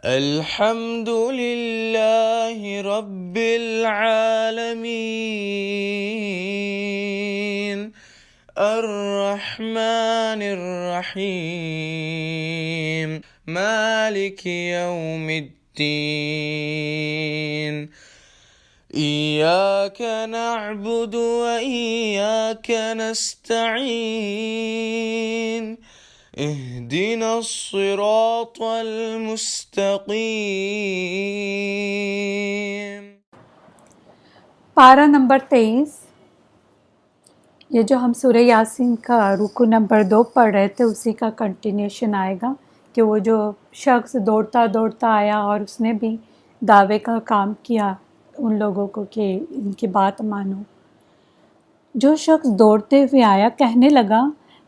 الحمد لله رب العالمين الرحمن الرحيم مالك يوم الدين إياك نعبد وإياك نستعين اهدنا الصراط المستقيم۔ پارہ نمبر 23۔ یہ جو ہم سورہ یاسین کا رکو نمبر 2 پڑھ رہے تھے اسی کا کنٹینیوشن آئے گا کہ وہ جو شخص دوڑتا دوڑتا آیا اور اس نے بھی دعوے کا کام کیا ان لوگوں کو کہ ان کی بات مانو۔ جو شخص دوڑتے ہوئے آیا کہنے لگا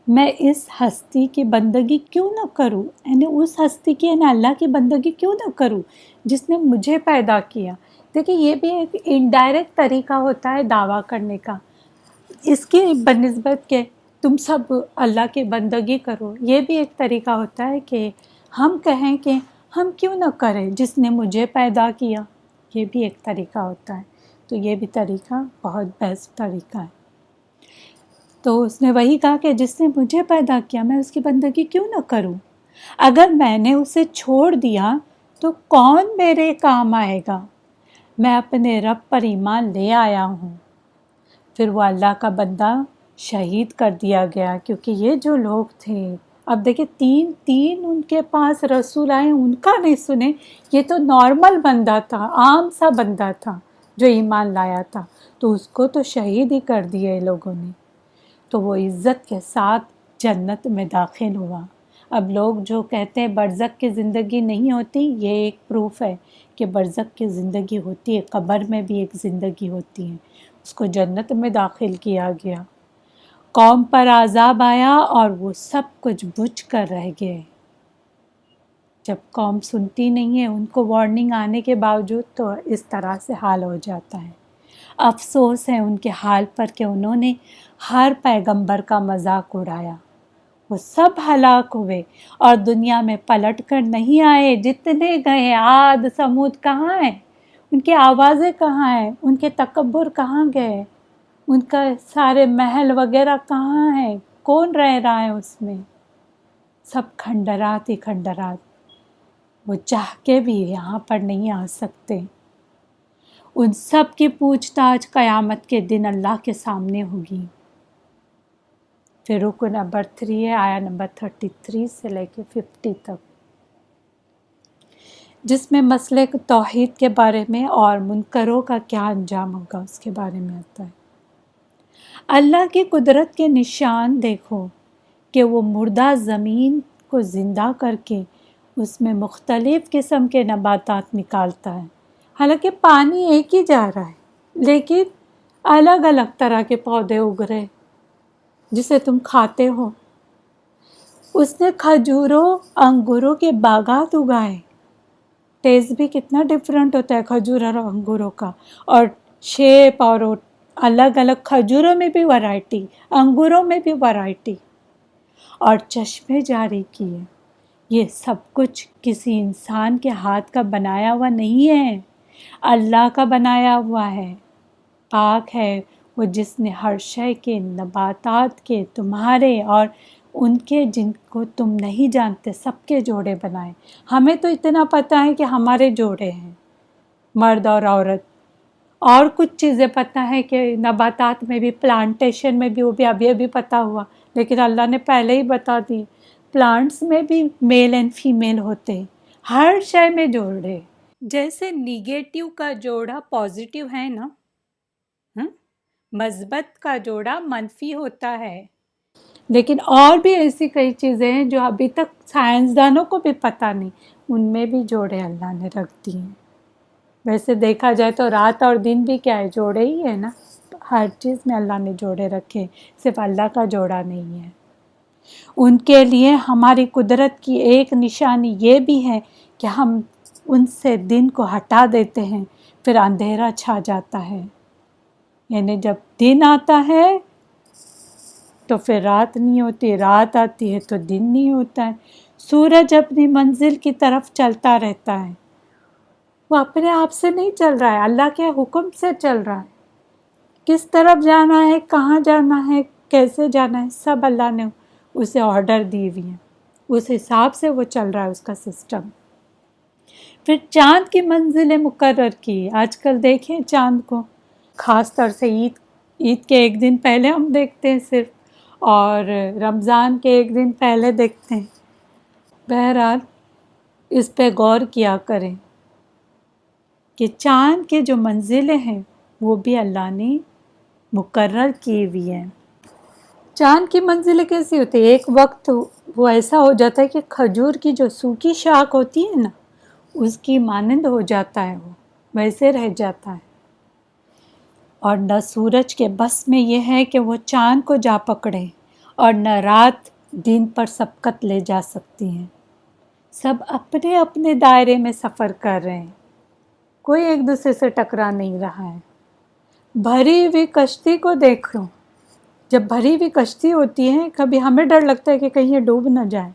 میں اس ہستی کی بندگی کیوں نہ کروں، یعنی اس ہستی کی یعنی اللہ کی بندگی کیوں نہ کروں جس نے مجھے پیدا کیا۔ دیکھیں یہ بھی ایک انڈائریکٹ طریقہ ہوتا ہے دعویٰ کرنے کا، اس کی بنسبت کہ تم سب اللہ کی بندگی کرو، یہ بھی ایک طریقہ ہوتا ہے کہ ہم کہیں کہ ہم کیوں نہ کریں جس نے مجھے پیدا کیا، یہ بھی ایک طریقہ ہوتا ہے۔ تو یہ بھی طریقہ بہت بیسٹ طریقہ ہے۔ تو اس نے وہی کہا کہ جس نے مجھے پیدا کیا میں اس کی بندگی کیوں نہ کروں، اگر میں نے اسے چھوڑ دیا تو کون میرے کام آئے گا، میں اپنے رب پر ایمان لے آیا ہوں۔ پھر وہ اللہ کا بندہ شہید کر دیا گیا، کیونکہ یہ جو لوگ تھے، اب دیکھیں تین ان کے پاس رسول آئے، ان کا نہیں سنے، یہ تو نارمل بندہ تھا، عام سا بندہ تھا جو ایمان لایا تھا، تو اس کو تو شہید ہی کر دیا یہ لوگوں نے۔ تو وہ عزت کے ساتھ جنت میں داخل ہوا۔ اب لوگ جو کہتے ہیں برزخ کی زندگی نہیں ہوتی، یہ ایک پروف ہے کہ برزخ کی زندگی ہوتی ہے، قبر میں بھی ایک زندگی ہوتی ہے۔ اس کو جنت میں داخل کیا گیا۔ قوم پر عذاب آیا اور وہ سب کچھ بجھ کر رہ گئے۔ جب قوم سنتی نہیں ہے، ان کو وارننگ آنے کے باوجود تو اس طرح سے حال ہو جاتا ہے۔ افسوس ہے ان کے حال پر کہ انہوں نے ہر پیغمبر کا مذاق اڑایا۔ وہ سب ہلاک ہوئے اور دنیا میں پلٹ کر نہیں آئے۔ جتنے گئے عاد سمود کہاں ہیں؟ ان کی آوازیں کہاں ہیں؟ ان کے تکبر کہاں گئے؟ ان کا سارے محل وغیرہ کہاں ہیں؟ کون رہ رہا ہے اس میں؟ سب کھنڈرات ہی کھنڈرات۔ وہ چاہ کے بھی یہاں پر نہیں آ سکتے۔ ان سب کی پوچھ تاچھ قیامت کے دن اللہ کے سامنے ہوگی۔ پھر رکو نمبر 3 ہے، آیا نمبر 33 سے لے کے 50 تک، جس میں مسئلے توحید کے بارے میں اور منکروں کا کیا انجام ہوگا اس کے بارے میں آتا ہے۔ اللہ کی قدرت کے نشان دیکھو کہ وہ مردہ زمین کو زندہ کر کے اس میں مختلف قسم کے نباتات نکالتا ہے۔ حالانکہ پانی ایک ہی جا رہا ہے لیکن الگ الگ طرح کے پودے اگ رہے جسے تم کھاتے ہو۔ اس نے کھجوروں انگوروں کے باغات اگائے، ٹیسٹ بھی کتنا ڈیفرنٹ ہوتا ہے کھجور اور انگوروں کا، اور شیپ اور الگ الگ، کھجوروں میں بھی ورائٹی، انگوروں میں بھی ورائٹی، اور چشمے جاری کیے۔ یہ سب کچھ کسی انسان کے ہاتھ کا بنایا ہوا نہیں ہے، اللہ کا بنایا ہوا ہے۔ پاک ہے وہ جس نے ہر شے کے، نباتات کے، تمہارے اور ان کے جن کو تم نہیں جانتے سب کے جوڑے بنائے۔ ہمیں تو اتنا پتہ ہے کہ ہمارے جوڑے ہیں، مرد اور عورت، اور کچھ چیزیں پتہ ہے کہ نباتات میں بھی، پلانٹیشن میں بھی، وہ بھی ابھی پتہ ہوا، لیکن اللہ نے پہلے ہی بتا دی۔ پلانٹس میں بھی میل اینڈ فیمیل ہوتے، ہر شے میں جوڑے، جیسے نیگیٹو کا جوڑا پازیٹیو ہے نا، مثبت کا جوڑا منفی ہوتا ہے۔ لیکن اور بھی ایسی کئی چیزیں ہیں جو ابھی تک سائنسدانوں کو بھی پتہ نہیں، ان میں بھی جوڑے اللہ نے رکھ دیے ہیں۔ ویسے دیکھا جائے تو رات اور دن بھی کیا ہے، جوڑے ہی ہے نا، ہر چیز میں اللہ نے جوڑے رکھے، صرف اللہ کا جوڑا نہیں ہے۔ ان کے لیے ہماری قدرت کی ایک نشانی یہ بھی ہے کہ ہم ان سے دن کو ہٹا دیتے ہیں، پھر اندھیرا چھا جاتا ہے۔ یعنی جب دن آتا ہے تو پھر رات نہیں ہوتی، رات آتی ہے تو دن نہیں ہوتا ہے۔ سورج اپنی منزل کی طرف چلتا رہتا ہے، وہ اپنے آپ سے نہیں چل رہا ہے، اللہ کے حکم سے چل رہا ہے۔ کس طرف جانا ہے، کہاں جانا ہے، کیسے جانا ہے، سب اللہ نے اسے آرڈر دی ہوئی ہیں، اس حساب سے وہ چل رہا ہے اس کا سسٹم۔ پھر چاند کی منزلیں مقرر کی۔ آج کل دیکھیں چاند کو، خاص طور سے عید کے ایک دن پہلے ہم دیکھتے ہیں صرف، اور رمضان کے ایک دن پہلے دیکھتے ہیں۔ بہرحال اس پہ غور کیا کریں کہ چاند کے جو منزلیں ہیں وہ بھی اللہ نے مقرر کی ہوئی ہیں۔ چاند کی منزلیں کیسی ہوتی ہے؟ ایک وقت وہ ایسا ہو جاتا ہے کہ کھجور کی جو سوکھی شاخ ہوتی ہے نا، اس کی مانند ہو جاتا ہے، وہ ویسے رہ جاتا ہے۔ اور نہ سورج کے بس میں یہ ہے کہ وہ چاند کو جا پکڑے، اور نہ رات دن پر سبقت لے جا سکتی ہیں۔ سب اپنے اپنے دائرے میں سفر کر رہے ہیں، کوئی ایک دوسرے سے ٹکرا نہیں رہا ہے۔ بھری ہوئی کشتی کو دیکھ لو، جب بھری ہوئی کشتی ہوتی ہے کبھی ہمیں ڈر لگتا ہے کہ کہیں یہ ڈوب نہ جائے،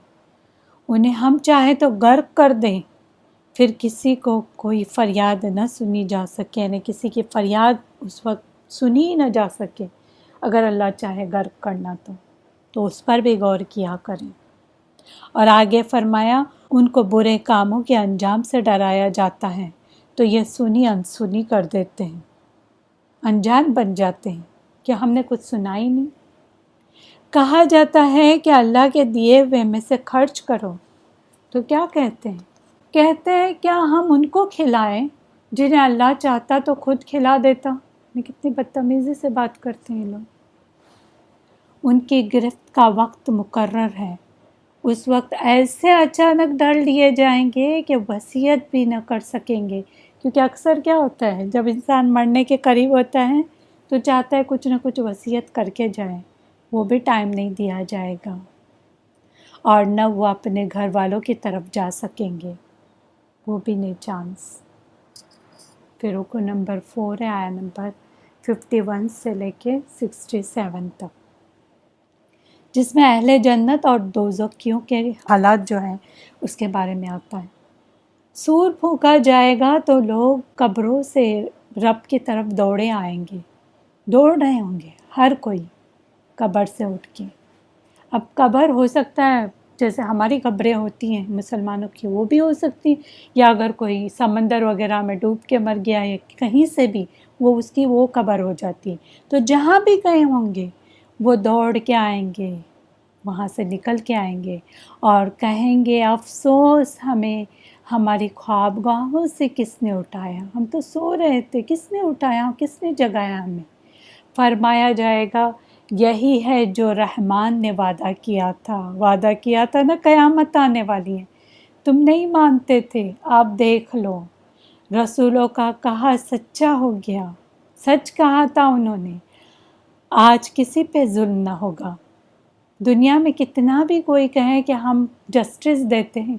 انہیں ہم چاہیں تو غرق کر دیں، پھر کسی کو کوئی فریاد نہ سنی جا سکے، یعنی کسی کی فریاد اس وقت سنی ہی نہ جا سکے۔ اگر اللہ چاہے غرق کرنا تو اس پر بھی غور کیا کریں۔ اور آگے فرمایا ان کو برے کاموں کے انجام سے ڈرایا جاتا ہے تو یہ سنی انسنی کر دیتے ہیں، انجان بن جاتے ہیں کہ ہم نے کچھ سنا ہی نہیں۔ کہا جاتا ہے کہ اللہ کے دیے ہوئے میں سے خرچ کرو، تو کیا کہتے ہیں کیا ہم ان کو کھلائیں جنہیں اللہ چاہتا تو خود کھلا دیتا؟ کتنی بدتمیزی سے بات کرتے ہیں لوگ۔ ان کی گرفت کا وقت مقرر ہے، اس وقت ایسے اچانک ڈر لیے جائیں گے کہ وصیت بھی نہ کر سکیں گے، کیونکہ اکثر کیا ہوتا ہے جب انسان مرنے کے قریب ہوتا ہے تو چاہتا ہے کچھ نہ کچھ وصیت کر کے جائے، وہ بھی ٹائم نہیں دیا جائے گا، اور نہ وہ اپنے گھر والوں کی طرف جا سکیں گے، وہ بھی نہیں چانس۔ پھر رکو نمبر 4 ہے، آیا نمبر 51 سے لے کے 67 تک، جس میں اہل جنت اور دوزخیوں کے حالات جو ہیں اس کے بارے میں آتا ہے۔ سور پھونکا جائے گا تو لوگ قبروں سے رب کی طرف دوڑے آئیں گے، دوڑ رہے ہوں گے ہر کوئی قبر سے اٹھ کے۔ اب قبر ہو سکتا ہے جیسے ہماری قبریں ہوتی ہیں مسلمانوں کی، وہ بھی ہو سکتی، یا اگر کوئی سمندر وغیرہ میں ڈوب کے مر گیا ہے کہیں سے بھی، وہ اس کی وہ قبر ہو جاتی ہے۔ تو جہاں بھی گئے ہوں گے وہ دوڑ کے آئیں گے، وہاں سے نکل کے آئیں گے اور کہیں گے افسوس ہمیں ہماری خوابگاہوں سے کس نے اٹھایا، ہم تو سو رہے تھے، کس نے اٹھایا، کس نے جگایا ہمیں؟ فرمایا جائے گا یہی ہے جو رحمان نے وعدہ کیا تھا نا، قیامت آنے والی ہے، تم نہیں مانتے تھے، آپ دیکھ لو، رسولوں کا کہا سچا ہو گیا، سچ کہا تھا انہوں نے، آج کسی پہ ظلم نہ ہوگا۔ دنیا میں کتنا بھی کوئی کہے کہ ہم جسٹس دیتے ہیں،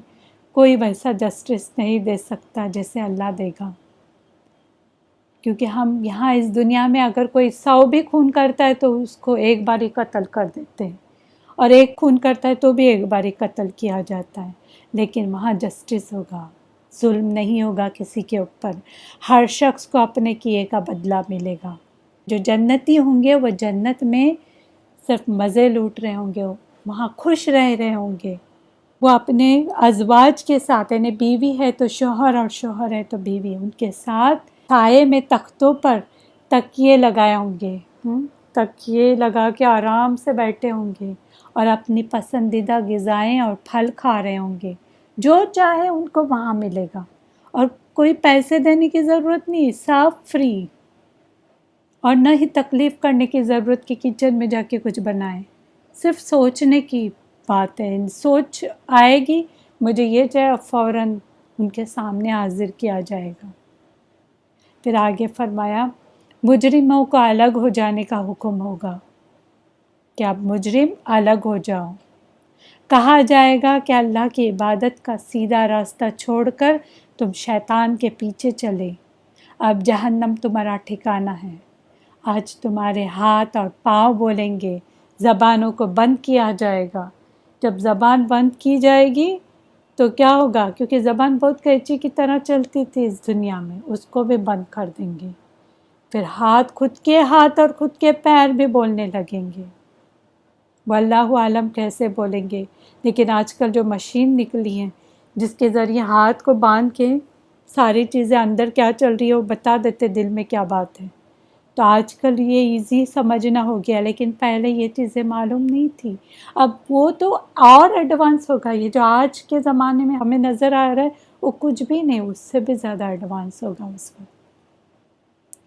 کوئی ویسا جسٹس نہیں دے سکتا جیسے اللہ دے گا، کیونکہ ہم یہاں اس دنیا میں اگر کوئی 100 بھی خون کرتا ہے تو اس کو ایک بار ہی قتل کر دیتے ہیں، اور ایک خون کرتا ہے تو بھی ایک بار ہی قتل کیا جاتا ہے، لیکن وہاں جسٹس ہوگا، ظلم نہیں ہوگا کسی کے اوپر، ہر شخص کو اپنے کیے کا بدلہ ملے گا۔ جو جنتی ہوں گے وہ جنت میں صرف مزے لوٹ رہے ہوں گے، وہاں خوش رہ رہے ہوں گے، وہ اپنے ازواج کے ساتھ، یعنی بیوی ہے تو شوہر اور شوہر ہے تو بیوی، ان کے ساتھ سائے میں تختوں پر تکیے لگائے ہوں گے، تکیے لگا کے آرام سے بیٹھے ہوں گے اور اپنی پسندیدہ غذائیں اور پھل کھا رہے ہوں گے، جو چاہے ان کو وہاں ملے گا، اور کوئی پیسے دینے کی ضرورت نہیں، صاف فری، اور نہ ہی تکلیف کرنے کی ضرورت کہ کچن میں جا کے کچھ بنائیں، صرف سوچنے کی بات ہے، سوچ آئے گی مجھے یہ چاہے، فوراً ان کے سامنے حاضر کیا جائے گا۔ پھر آگے فرمایا مجرموں کو الگ ہو جانے کا حکم ہوگا کہ اب مجرم الگ ہو جاؤ، کہا جائے گا کہ اللہ کی عبادت کا سیدھا راستہ چھوڑ کر تم شیطان کے پیچھے چلے، اب جہنم تمہارا ٹھکانہ ہے، آج تمہارے ہاتھ اور پاؤں بولیں گے، زبانوں کو بند کیا جائے گا، جب زبان بند کی جائے گی تو کیا ہوگا؟ کیونکہ زبان بہت قینچی کی طرح چلتی تھی اس دنیا میں، اس کو بھی بند کر دیں گے. پھر خود کے ہاتھ اور خود کے پیر بھی بولنے لگیں گے. واللہ عالم کیسے بولیں گے. لیکن آج کل جو مشین نکلی ہیں جس کے ذریعے ہاتھ کو باندھ کے ساری چیزیں اندر کیا چل رہی ہے وہ بتا دیتے دل میں کیا بات ہے. تو آج کل یہ ایزی سمجھنا ہو گیا، لیکن پہلے یہ چیزیں معلوم نہیں تھی. اب وہ تو اور ایڈوانس ہوگا. یہ جو آج کے زمانے میں ہمیں نظر آ رہا ہے وہ کچھ بھی نہیں، اس سے بھی زیادہ ایڈوانس ہوگا اس وقت.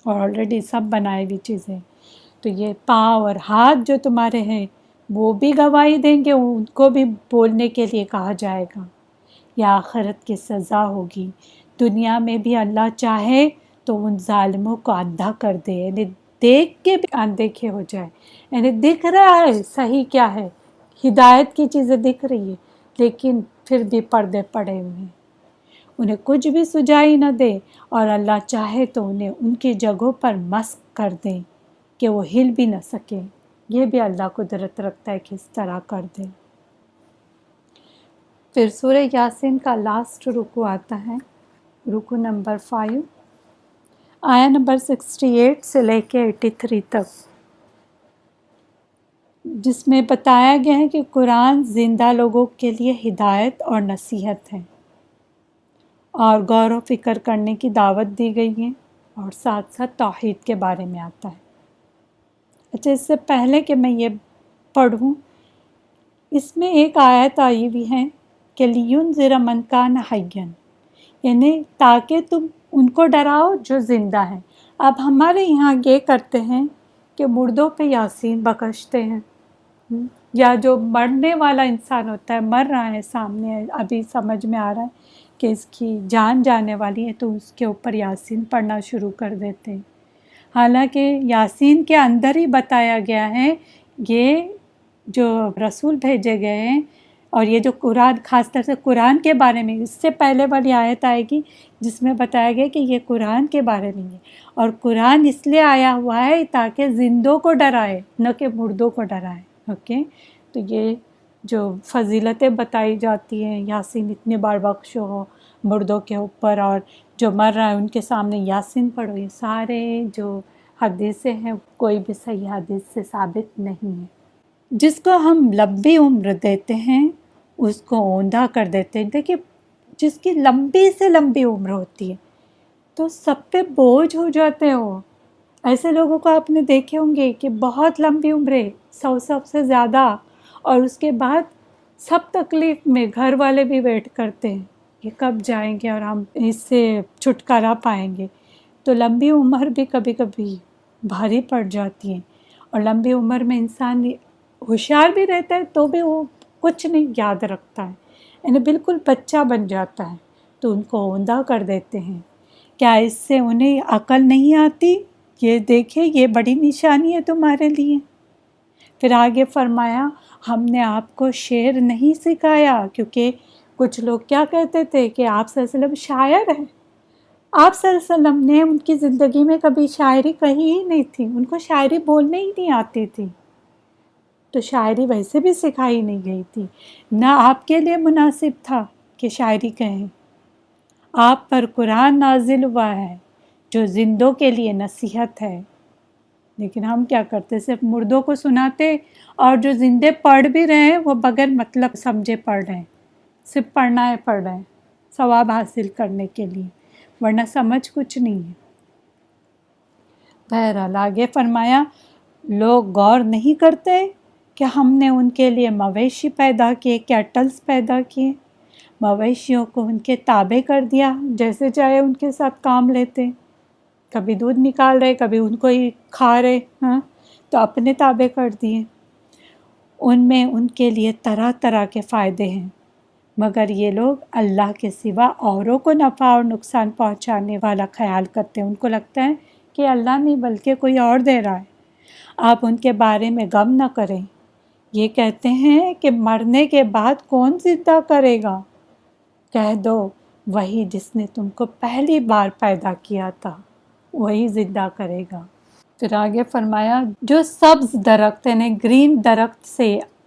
اور آلریڈی سب بنائے ہوئی چیزیں. تو یہ پاؤں اور ہاتھ جو تمہارے ہیں وہ بھی گواہی دیں گے، ان کو بھی بولنے کے لیے کہا جائے گا. یا آخرت کی سزا ہوگی. دنیا میں بھی اللہ چاہے تو ان ظالموں کو اندھا کر دے، یعنی دیکھ کے بھی اندیکھے ہو جائے. یعنی دکھ رہا ہے صحیح کیا ہے، ہدایت کی چیزیں دکھ رہی ہے، لیکن پھر بھی پردے پڑے ہوئے ہیں، انہیں کچھ بھی سجائی نہ دے. اور اللہ چاہے تو انہیں ان کی جگہوں پر مسخ کر دے کہ وہ ہل بھی نہ سکے. یہ بھی اللہ قدرت رکھتا ہے کہ اس طرح کر دے. پھر سورہ یاسین کا لاسٹ رکوع آتا ہے، رکوع نمبر 5، آیا نمبر 68 سے لے کے 83 تک، جس میں بتایا گیا ہے کہ قرآن زندہ لوگوں کے لیے ہدایت اور نصیحت ہے، اور غور و فکر کرنے کی دعوت دی گئی ہے، اور ساتھ ساتھ توحید کے بارے میں آتا ہے. اچھا، اس سے پہلے کہ میں یہ پڑھوں، اس میں ایک آیت آئی ہوئی ہے کہ لِيُنذِرَ مَنْ كَانَ حَيًّا، یعنی تاکہ تم ان کو ڈراؤ جو زندہ ہیں. اب ہمارے یہاں یہ کرتے ہیں کہ مردوں پہ یاسین بکشتے ہیں، یا جو مرنے والا انسان ہوتا ہے، مر رہا ہے سامنے، ابھی سمجھ میں آ رہا ہے کہ اس کی جان جانے والی ہے، تو اس کے اوپر یاسین پڑھنا شروع کر دیتے ہیں. حالانکہ یاسین کے اندر ہی بتایا گیا ہے یہ جو رسول بھیجے گئے ہیں، اور یہ جو قرآن، خاص طور سے قرآن کے بارے میں، اس سے پہلے والی آیت آئے گی جس میں بتایا گیا کہ یہ قرآن کے بارے میں ہے، اور قرآن اس لیے آیا ہوا ہے تاکہ زندوں کو ڈرائے، نہ کہ مردوں کو ڈرائے. اوکے، تو یہ جو فضیلتیں بتائی جاتی ہیں، یاسین اتنے بار بخشو مردوں کے اوپر، اور جو مر رہا ہے ان کے سامنے یاسین پڑھو، یہ سارے جو حدیثیں ہیں کوئی بھی صحیح حدیث سے ثابت نہیں ہے. جس کو ہم لمبی عمر دیتے ہیں اس کو اوندھا کر دیتے ہیں. دیکھیے، جس کی لمبی سے لمبی عمر ہوتی ہے تو سب پہ بوجھ ہو جاتے ہیں. وہ ایسے لوگوں کو آپ نے دیکھے ہوں گے کہ بہت لمبی عمریں، 100 سے زیادہ، اور اس کے بعد سب تکلیف میں گھر والے بھی ویٹ کرتے ہیں کہ کب جائیں گے اور ہم اس سے چھٹکارا پائیں گے. تو لمبی عمر بھی کبھی کبھی بھاری پڑ جاتی ہے، اور لمبی عمر میں انسان ہوشیار بھی رہتا ہے تو بھی وہ کچھ نہیں یاد رکھتا ہے، یعنی بالکل بچہ بن جاتا ہے. تو ان کو اوندھا کر دیتے ہیں. کیا اس سے انہیں عقل نہیں آتی؟ یہ دیکھیں، یہ بڑی نشانی ہے تمہارے لیے. پھر آگے فرمایا، ہم نے آپ کو شعر نہیں سکھایا، کیونکہ کچھ لوگ کیا کہتے تھے کہ آپ صلی اللہ علیہ وسلم شاعر ہیں. آپ صلی اللہ علیہ وسلم نے ان کی زندگی میں کبھی شاعری کہی ہی نہیں تھی، ان کو شاعری بولنے ہی نہیں آتی تھی، تو شاعری ویسے بھی سکھائی نہیں گئی تھی، نہ آپ کے لیے مناسب تھا کہ شاعری کہیں. آپ پر قرآن نازل ہوا ہے جو زندوں کے لیے نصیحت ہے. لیکن ہم کیا کرتے، صرف مردوں کو سناتے، اور جو زندے پڑھ بھی رہے ہیں وہ بغیر مطلب سمجھے پڑھ رہے ہیں، صرف پڑھنا ہے، پڑھ رہے ہیں ثواب حاصل کرنے کے لیے، ورنہ سمجھ کچھ نہیں ہے. بہرحال آگے فرمایا، لوگ غور نہیں کرتے کہ ہم نے ان کے لیے مویشی پیدا کیے، کیٹلز پیدا کیے، مویشیوں کو ان کے تابع کر دیا، جیسے چاہے ان کے ساتھ کام لیتے، کبھی دودھ نکال رہے، کبھی ان کو ہی کھا رہے، تو اپنے تابع کر دیے. ان میں ان کے لیے طرح طرح کے فائدے ہیں، مگر یہ لوگ اللہ کے سوا اوروں کو نفع اور نقصان پہنچانے والا خیال کرتے ہیں. ان کو لگتا ہے کہ اللہ نہیں بلکہ کوئی اور دے رہا ہے. آپ ان کے بارے میں غم نہ کریں. یہ کہتے ہیں کہ مرنے کے بعد کون زندہ کرے گا؟ کہہ دو، وہی جس نے تم کو پہلی بار پیدا کیا تھا وہی زندہ کرے گا. پھر آگے فرمایا، جو سبز درخت یعنی گرین درخت سے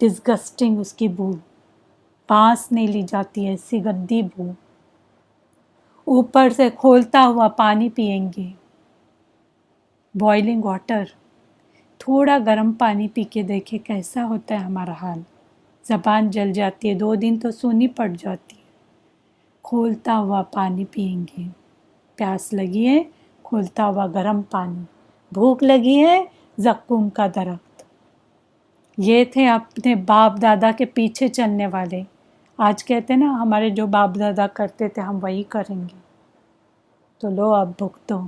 ڈسگسٹنگ اس کی بو، پاس نہیں لی جاتی، ایسی گندی بو. اوپر سے کھولتا ہوا پانی پئیں گے، بوائلنگ واٹر. تھوڑا گرم پانی پی کے دیکھے کیسا ہوتا ہے ہمارا حال. زبان جل جاتی ہے، 2 دن تو سونی پڑ جاتی ہے. کھولتا ہوا پانی پئیں گے، پیاس لگی ہے کھولتا ہوا گرم پانی، بھوک لگی ہے زقوم کا درخت. یہ تھے اپنے باپ دادا کے پیچھے چلنے والے. آج کہتے ہیں نا ہمارے جو باپ دادا کرتے تھے ہم وہی کریں گے. تو لو اب بھگتو.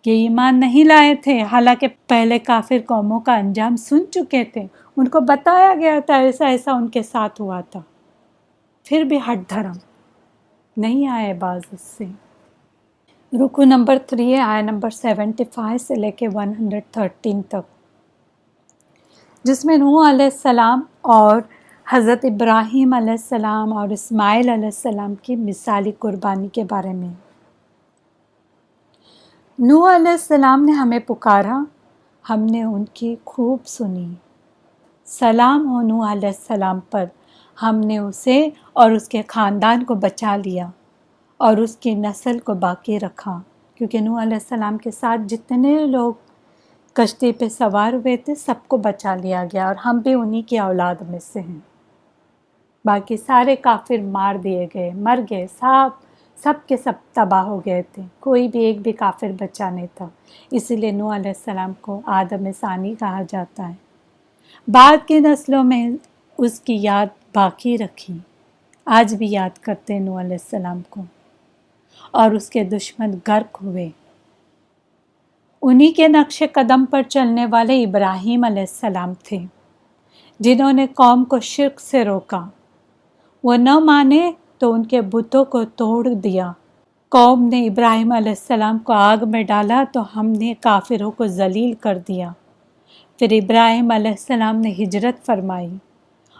یہ ایمان نہیں لائے تھے، حالانکہ پہلے کافر قوموں کا انجام سن چکے تھے، ان کو بتایا گیا تھا ایسا ایسا ان کے ساتھ ہوا تھا، پھر بھی ہٹ دھرم نہیں آئے باز اس سے. رکو نمبر 3 ہے آیت نمبر 75 سے لے کے 113 تک، جس میں نوح علیہ السلام اور حضرت ابراہیم علیہ السلام اور اسماعیل علیہ السلام کی مثالی قربانی کے بارے میں. نوح علیہ السلام نے ہمیں پکارا، ہم نے ان کی خوب سنی. سلام ہو نوح علیہ السلام پر، ہم نے اسے اور اس کے خاندان کو بچا لیا اور اس کی نسل کو باقی رکھا. کیونکہ نوح علیہ السلام کے ساتھ جتنے لوگ کشتی پہ سوار ہوئے تھے سب کو بچا لیا گیا، اور ہم بھی انہی کی اولاد میں سے ہیں. باقی سارے کافر مار دیے گئے، مر گئے، سب کے سب تباہ ہو گئے تھے، کوئی بھی ایک بھی کافر بچا نہیں تھا. اسی لیے نوح علیہ السلام کو آدم ثانی کہا جاتا ہے. بعد کی نسلوں میں اس کی یاد باقی رکھی، آج بھی یاد کرتے ہیں نوح علیہ السلام کو. اور اس کے دشمن غرق ہوئے. انہی کے نقش قدم پر چلنے والے ابراہیم علیہ السلام تھے، جنہوں نے قوم کو شرک سے روکا. وہ نہ مانے تو ان کے بتوں کو توڑ دیا. قوم نے ابراہیم علیہ السلام کو آگ میں ڈالا تو ہم نے کافروں کو ذلیل کر دیا. پھر ابراہیم علیہ السلام نے ہجرت فرمائی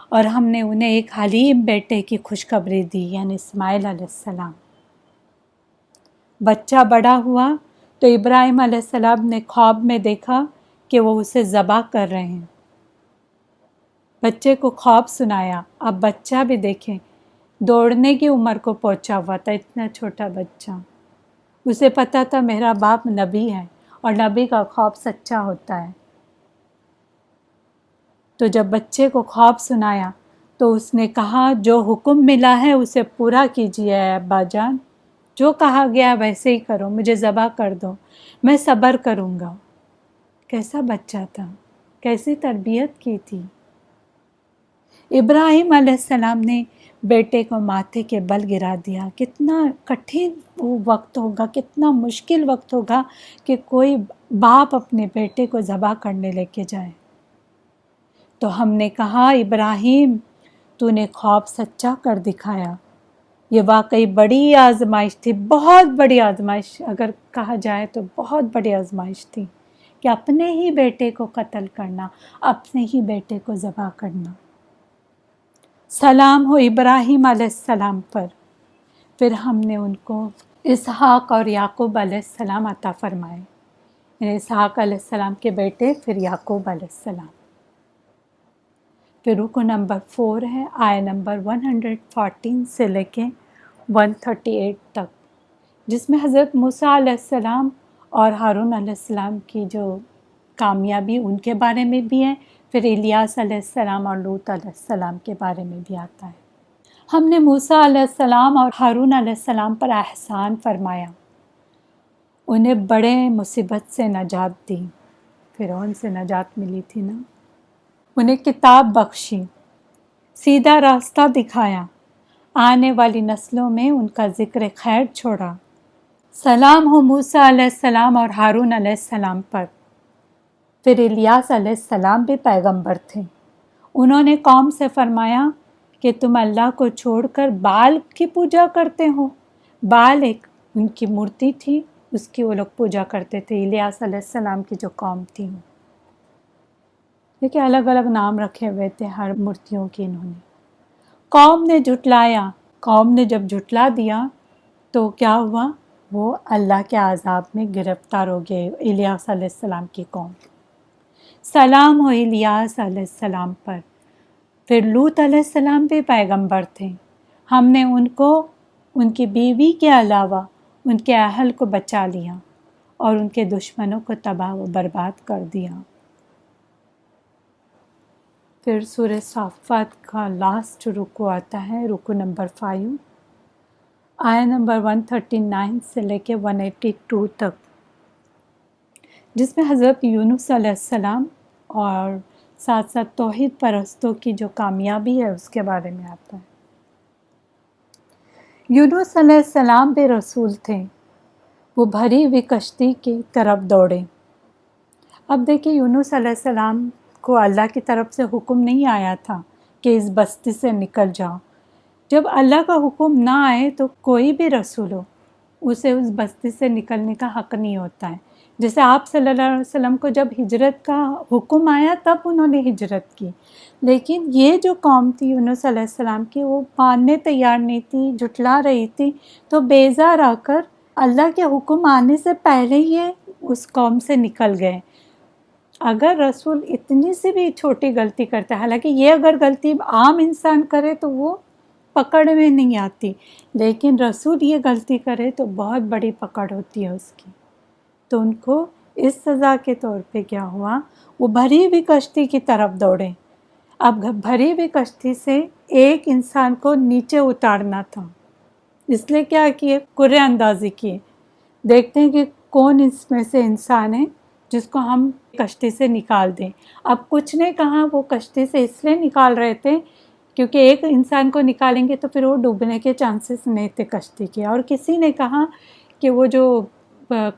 اور ہم نے انہیں ایک حلیم بیٹے کی خوشخبری دی، یعنی اسماعیل علیہ السلام. بچہ بڑا ہوا تو ابراہیم علیہ السلام نے خواب میں دیکھا کہ وہ اسے ذبح کر رہے ہیں. بچے کو خواب سنایا. اب بچہ بھی دیکھیں دوڑنے کی عمر کو پہنچا ہوا تھا، اتنا چھوٹا بچہ. اسے پتا تھا میرا باپ نبی ہے اور نبی کا خواب سچا ہوتا ہے. تو جب بچے کو خواب سنایا تو اس نے کہا جو حکم ملا ہے اسے پورا کیجیے ابا جان، جو کہا گیا ویسے ہی کرو، مجھے ذبح کر دو، میں صبر کروں گا. کیسا بچہ تھا، کیسی تربیت کی تھی. ابراہیم علیہ السلام نے بیٹے کو ماتھے کے بل گرا دیا. کتنا کٹھن وقت ہوگا، کتنا مشکل وقت ہوگا کہ کوئی باپ اپنے بیٹے کو ذبح کرنے لے کے جائے. تو ہم نے کہا ابراہیم تو نے خواب سچا کر دکھایا. یہ واقعی بڑی آزمائش تھی، بہت بڑی آزمائش، اگر کہا جائے تو بہت بڑی آزمائش تھی کہ اپنے ہی بیٹے کو قتل کرنا، اپنے ہی بیٹے کو ذبح کرنا. سلام ہو ابراہیم علیہ السلام پر. پھر ہم نے ان کو اسحاق اور یعقوب علیہ السلام عطا فرمائے، یعنی اسحاق علیہ السلام کے بیٹے پھر یعقوب علیہ السلام. پھر رکو نمبر 4 ہے آیت نمبر 114 سے لے کے 138 تک، جس میں حضرت موسیٰ علیہ السلام اور ہارون علیہ السلام کی جو کامیابی ان کے بارے میں بھی ہے، پھر الیاس علیہ السلام اور لوط علیہ السلام کے بارے میں بھی آتا ہے. ہم نے موسیٰ علیہ السلام اور ہارون علیہ السلام پر احسان فرمایا، انہیں بڑے مصیبت سے نجات دی، فرعون سے نجات ملی تھی نا. انہیں کتاب بخشی، سیدھا راستہ دکھایا، آنے والی نسلوں میں ان کا ذکر خیر چھوڑا. سلام ہو موسیٰ علیہ السلام اور ہارون علیہ السلام پر. پھر الیاس علیہ السلام بھی پیغمبر تھے. انہوں نے قوم سے فرمایا کہ تم اللہ کو چھوڑ کر بال کی پوجا کرتے ہو. بال ایک ان کی مورتی تھی، اس کی وہ لوگ پوجا کرتے تھے. الیاس علیہ السلام کی جو قوم تھی، دیکھیں الگ الگ نام رکھے ہوئے تھے ہر مورتیوں کی. انہوں نے قوم نے جھٹلایا. قوم نے جب جھٹلا دیا تو کیا ہوا، وہ اللہ کے عذاب میں گرفتار ہو گئے. الیاس علیہ السلام کی قوم. سلام ہو الیاس علیہ السلام پر. پھر لوط علیہ السلام بھی پیغمبر تھے، ہم نے ان کو ان کی بیوی کے علاوہ ان کے اہل کو بچا لیا اور ان کے دشمنوں کو تباہ و برباد کر دیا۔ پھر سورہ صافات کا لاسٹ رکوع آتا ہے، رکوع نمبر 5، آیہ نمبر 139 سے لے کے 182 تک، جس میں حضرت یونس علیہ السلام اور ساتھ ساتھ توحید پرستوں کی جو کامیابی ہے اس کے بارے میں آتا ہے۔ یونس علیہ السلام بھی رسول تھے، وہ بھری ہوئی کشتی کی طرف دوڑے۔ اب دیکھیں یونس علیہ السلام کو اللہ کی طرف سے حکم نہیں آیا تھا کہ اس بستی سے نکل جاؤ۔ جب اللہ کا حکم نہ آئے تو کوئی بھی رسول ہو اسے اس بستی سے نکلنے کا حق نہیں ہوتا ہے۔ جیسے آپ صلی اللہ علیہ وسلم کو جب ہجرت کا حکم آیا تب انہوں نے ہجرت کی، لیکن یہ جو قوم تھی یونس علیہ السلام کی، وہ ماننے تیار نہیں تھی، جھٹلا رہی تھی، تو بیزار آ کر اللہ کے حکم آنے سے پہلے یہ اس قوم سے نکل گئے۔ اگر رسول اتنی سی بھی چھوٹی غلطی کرتا ہے، حالانکہ یہ اگر غلطی عام انسان کرے تو وہ پکڑ میں نہیں آتی، لیکن رسول یہ غلطی کرے تو بہت بڑی پکڑ ہوتی ہے اس کی۔ تو ان کو اس سزا کے طور پہ کیا ہوا، وہ بھری ہوئی کشتی کی طرف دوڑے۔ اب بھری ہوئی کشتی سے ایک انسان کو نیچے اتارنا تھا، اس لیے کیا کیے، قرعہ اندازی کیے، دیکھتے ہیں کہ کون اس میں سے انسان ہے جس کو ہم کشتی سے نکال دیں۔ اب کچھ نے کہا وہ کشتی سے اس لیے نکال رہے تھے کیونکہ ایک انسان کو نکالیں گے تو پھر وہ ڈوبنے کے چانسز نہیں تھے کشتی کے، اور کسی نے کہا کہ وہ جو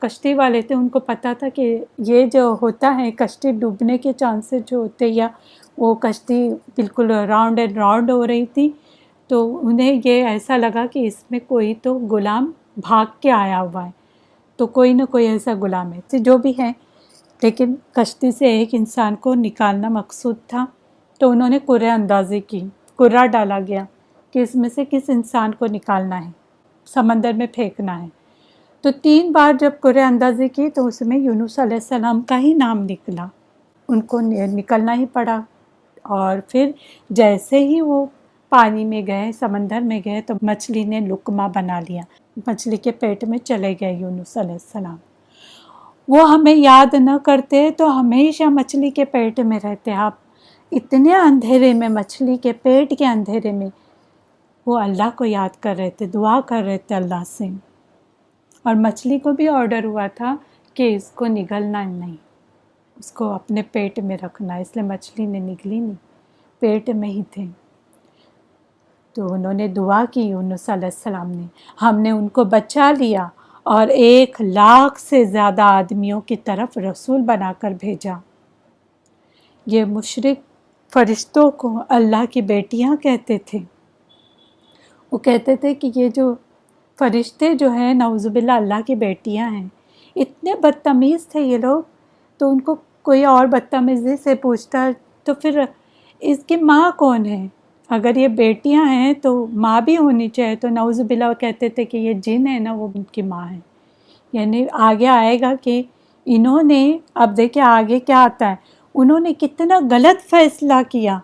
کشتی والے تھے ان کو پتہ تھا کہ یہ جو ہوتا ہے کشتی ڈوبنے کے چانسز جو ہوتے، یا وہ کشتی بالکل راؤنڈ اینڈ راؤنڈ ہو رہی تھی، تو انہیں یہ ایسا لگا کہ اس میں کوئی تو غلام بھاگ کے آیا ہوا ہے، تو کوئی نہ کوئی ایسا غلام ہے جو بھی ہے، لیکن کشتی سے ایک انسان کو نکالنا مقصود تھا۔ تو انہوں نے قرعہ اندازی کی، قرعہ ڈالا گیا کہ اس میں سے کس انسان کو نکالنا ہے، سمندر میں پھینکنا ہے۔ تو 3 بار جب قرعہ اندازی کی تو اس میں یونس علیہ السلام کا ہی نام نکلا، ان کو نکلنا ہی پڑا۔ اور پھر جیسے ہی وہ پانی میں گئے، سمندر میں گئے، تو مچھلی نے لقمہ بنا لیا، مچھلی کے پیٹ میں چلے گئے یونس علیہ السلام۔ وہ ہمیں یاد نہ کرتے تو ہمیشہ مچھلی کے پیٹ میں رہتے۔ آپ اتنے اندھیرے میں، مچھلی کے پیٹ کے اندھیرے میں وہ اللہ کو یاد کر رہے تھے، دعا کر رہے تھے اللہ سے، اور مچھلی کو بھی آرڈر ہوا تھا کہ اس کو نگلنا نہیں، اس کو اپنے پیٹ میں رکھنا، اس لیے مچھلی نے نگلی نہیں، پیٹ میں ہی تھے۔ تو انہوں نے دعا کی یونس علیہ السلام نے، ہم نے ان کو بچا لیا اور 1,00,000 سے زیادہ آدمیوں کی طرف رسول بنا کر بھیجا۔ یہ مشرک فرشتوں کو اللہ کی بیٹیاں کہتے تھے۔ وہ کہتے تھے کہ یہ جو فرشتے جو ہیں نعوذ باللہ اللہ کی بیٹیاں ہیں، اتنے بدتمیز تھے یہ لوگ۔ تو ان کو کوئی اور بدتمیزی سے پوچھتا تو پھر اس کی ماں کون ہے؟ اگر یہ بیٹیاں ہیں تو ماں بھی ہونی چاہیے، تو نعوذ باللہ کہتے تھے کہ یہ جن ہے نا وہ ان کی ماں ہے۔ یعنی آگے آئے گا کہ انہوں نے، اب دیکھیں آگے کیا آتا ہے، انہوں نے کتنا غلط فیصلہ کیا،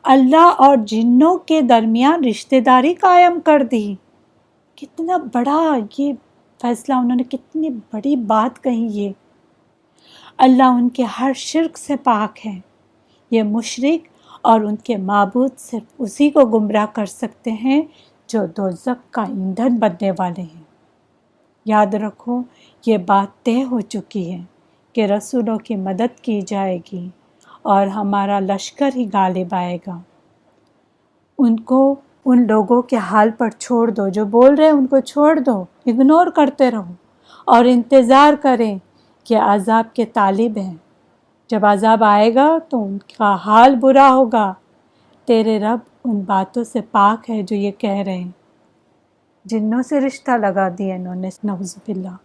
اللہ اور جنوں کے درمیان رشتہ داری قائم کر دی۔ کتنا بڑا یہ فیصلہ، انہوں نے کتنی بڑی بات کہی۔ یہ اللہ ان کے ہر شرک سے پاک ہے۔ یہ مشرک اور ان کے معبود صرف اسی کو گمراہ کر سکتے ہیں جو دوزخ کا ایندھن بننے والے ہیں۔ یاد رکھو یہ بات طے ہو چکی ہے کہ رسولوں کی مدد کی جائے گی اور ہمارا لشکر ہی غالب آئے گا۔ ان کو ان لوگوں کے حال پر چھوڑ دو جو بول رہے ہیں، ان کو چھوڑ دو، اگنور کرتے رہو اور انتظار کریں کہ عذاب کے طالب ہیں۔ جب عذاب آئے گا تو ان کا حال برا ہوگا۔ تیرے رب ان باتوں سے پاک ہے جو یہ کہہ رہے ہیں۔ جنوں سے رشتہ لگا دیا انہوں نے، نعوذ باللہ۔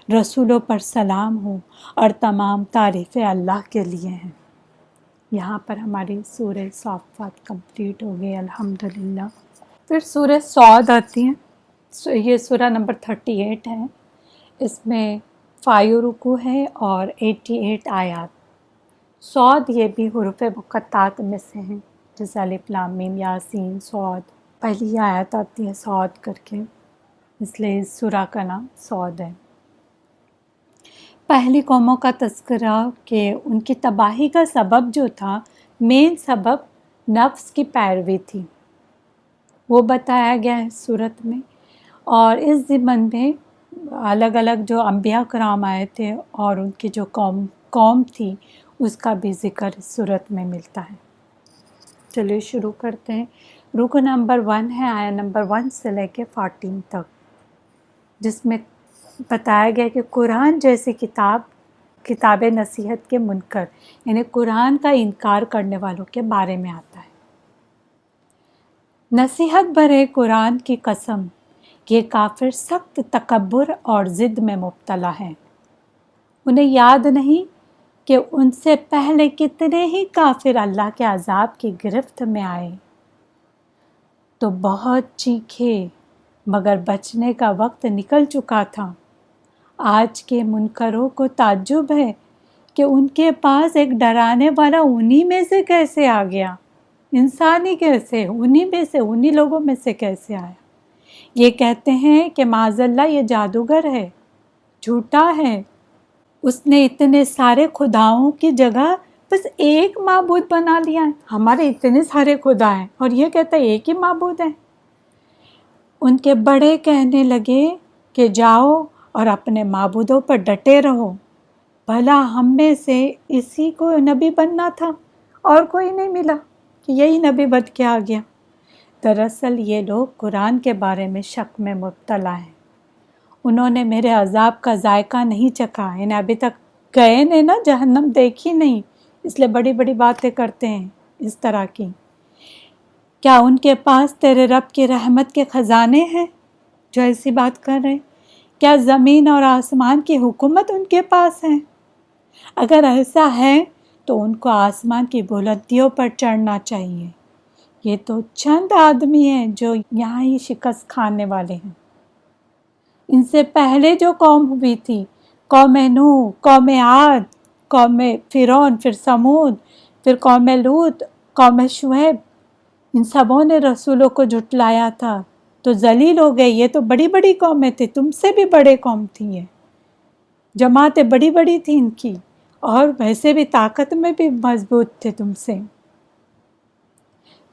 رسولوں پر سلام ہو اور تمام تعریفیں اللہ کے لیے ہیں۔ یہاں پر ہماری سورہ صافات کمپلیٹ ہو گئی الحمدللہ۔ پھر سورہ صاد آتی ہے، یہ سورہ نمبر 38 ہے، اس میں 5 رکوع ہے اور 88 آیات۔ صاد یہ بھی حروف مقطعات میں سے ہیں۔ جیسے الف لام میم یاسین صاد، پہلی آیت آتی ہے صاد کر کے، اس لیے اس سورہ کا نام صاد ہے۔ پہلی قوموں کا تذکرہ کہ ان کی تباہی کا سبب جو تھا، مین سبب نفس کی پیروی تھی، وہ بتایا گیا ہے صورت میں۔ اور اس ضمن میں الگ الگ جو انبیاء کرام آئے تھے اور ان کی جو قوم تھی، اس کا بھی ذکر اس صورت میں ملتا ہے۔ چلیے شروع کرتے ہیں۔ رکو نمبر 1 ہے آیا نمبر 1 سے لے کے 14 تک، جس میں بتایا گیا کہ قرآن جیسی کتاب نصیحت کے منکر، یعنی قرآن کا انکار کرنے والوں کے بارے میں آتا ہے۔ نصیحت بھرے قرآن کی قسم، یہ کافر سخت تکبر اور ضد میں مبتلا ہیں۔ انہیں یاد نہیں کہ ان سے پہلے کتنے ہی کافر اللہ کے عذاب کی گرفت میں آئے تو بہت چیخے، مگر بچنے کا وقت نکل چکا تھا۔ آج کے منکروں کو تعجب ہے کہ ان کے پاس ایک ڈرانے والا انہی میں سے کیسے آ گیا، انسانی کیسے، انہی لوگوں میں سے کیسے آیا۔ یہ کہتے ہیں کہ معاذ اللہ یہ جادوگر ہے، جھوٹا ہے، اس نے اتنے سارے خداؤں کی جگہ بس ایک معبود بنا لیا ہے۔ ہمارے اتنے سارے خدا ہیں اور یہ کہتا ہے ایک ہی معبود ہے۔ ان کے بڑے کہنے لگے کہ جاؤ اور اپنے معبودوں پر ڈٹے رہو، بھلا ہم میں سے اسی کو نبی بننا تھا اور کوئی نہیں ملا کہ یہی نبی بن کے آ گیا۔ دراصل یہ لوگ قرآن کے بارے میں شک میں مبتلا ہیں۔ انہوں نے میرے عذاب کا ذائقہ نہیں چکھا، انہیں ابھی تک گئے نہیں نا، جہنم دیکھی نہیں، اس لیے بڑی بڑی باتیں کرتے ہیں اس طرح کی۔ کیا ان کے پاس تیرے رب کی رحمت کے خزانے ہیں جو ایسی بات کر رہے ہیں؟ کیا زمین اور آسمان کی حکومت ان کے پاس ہے؟ اگر ایسا ہے تو ان کو آسمان کی بلندیوں پر چڑھنا چاہیے۔ یہ تو چند آدمی ہیں جو یہاں ہی شکست کھانے والے ہیں۔ ان سے پہلے جو قوم ہوئی تھی، قوم نوح، قوم عاد، قوم فرعون، پھر سمود، پھر قوم لوط، قوم شعیب، ان سبوں نے رسولوں کو جھٹلایا تھا تو ذلیل ہو گئے۔ یہ تو بڑی بڑی قومیں تھیں، تم سے بھی بڑے قوم تھی، یہ جماعتیں بڑی بڑی تھیں ان کی، اور ویسے بھی طاقت میں بھی مضبوط تھے تم سے۔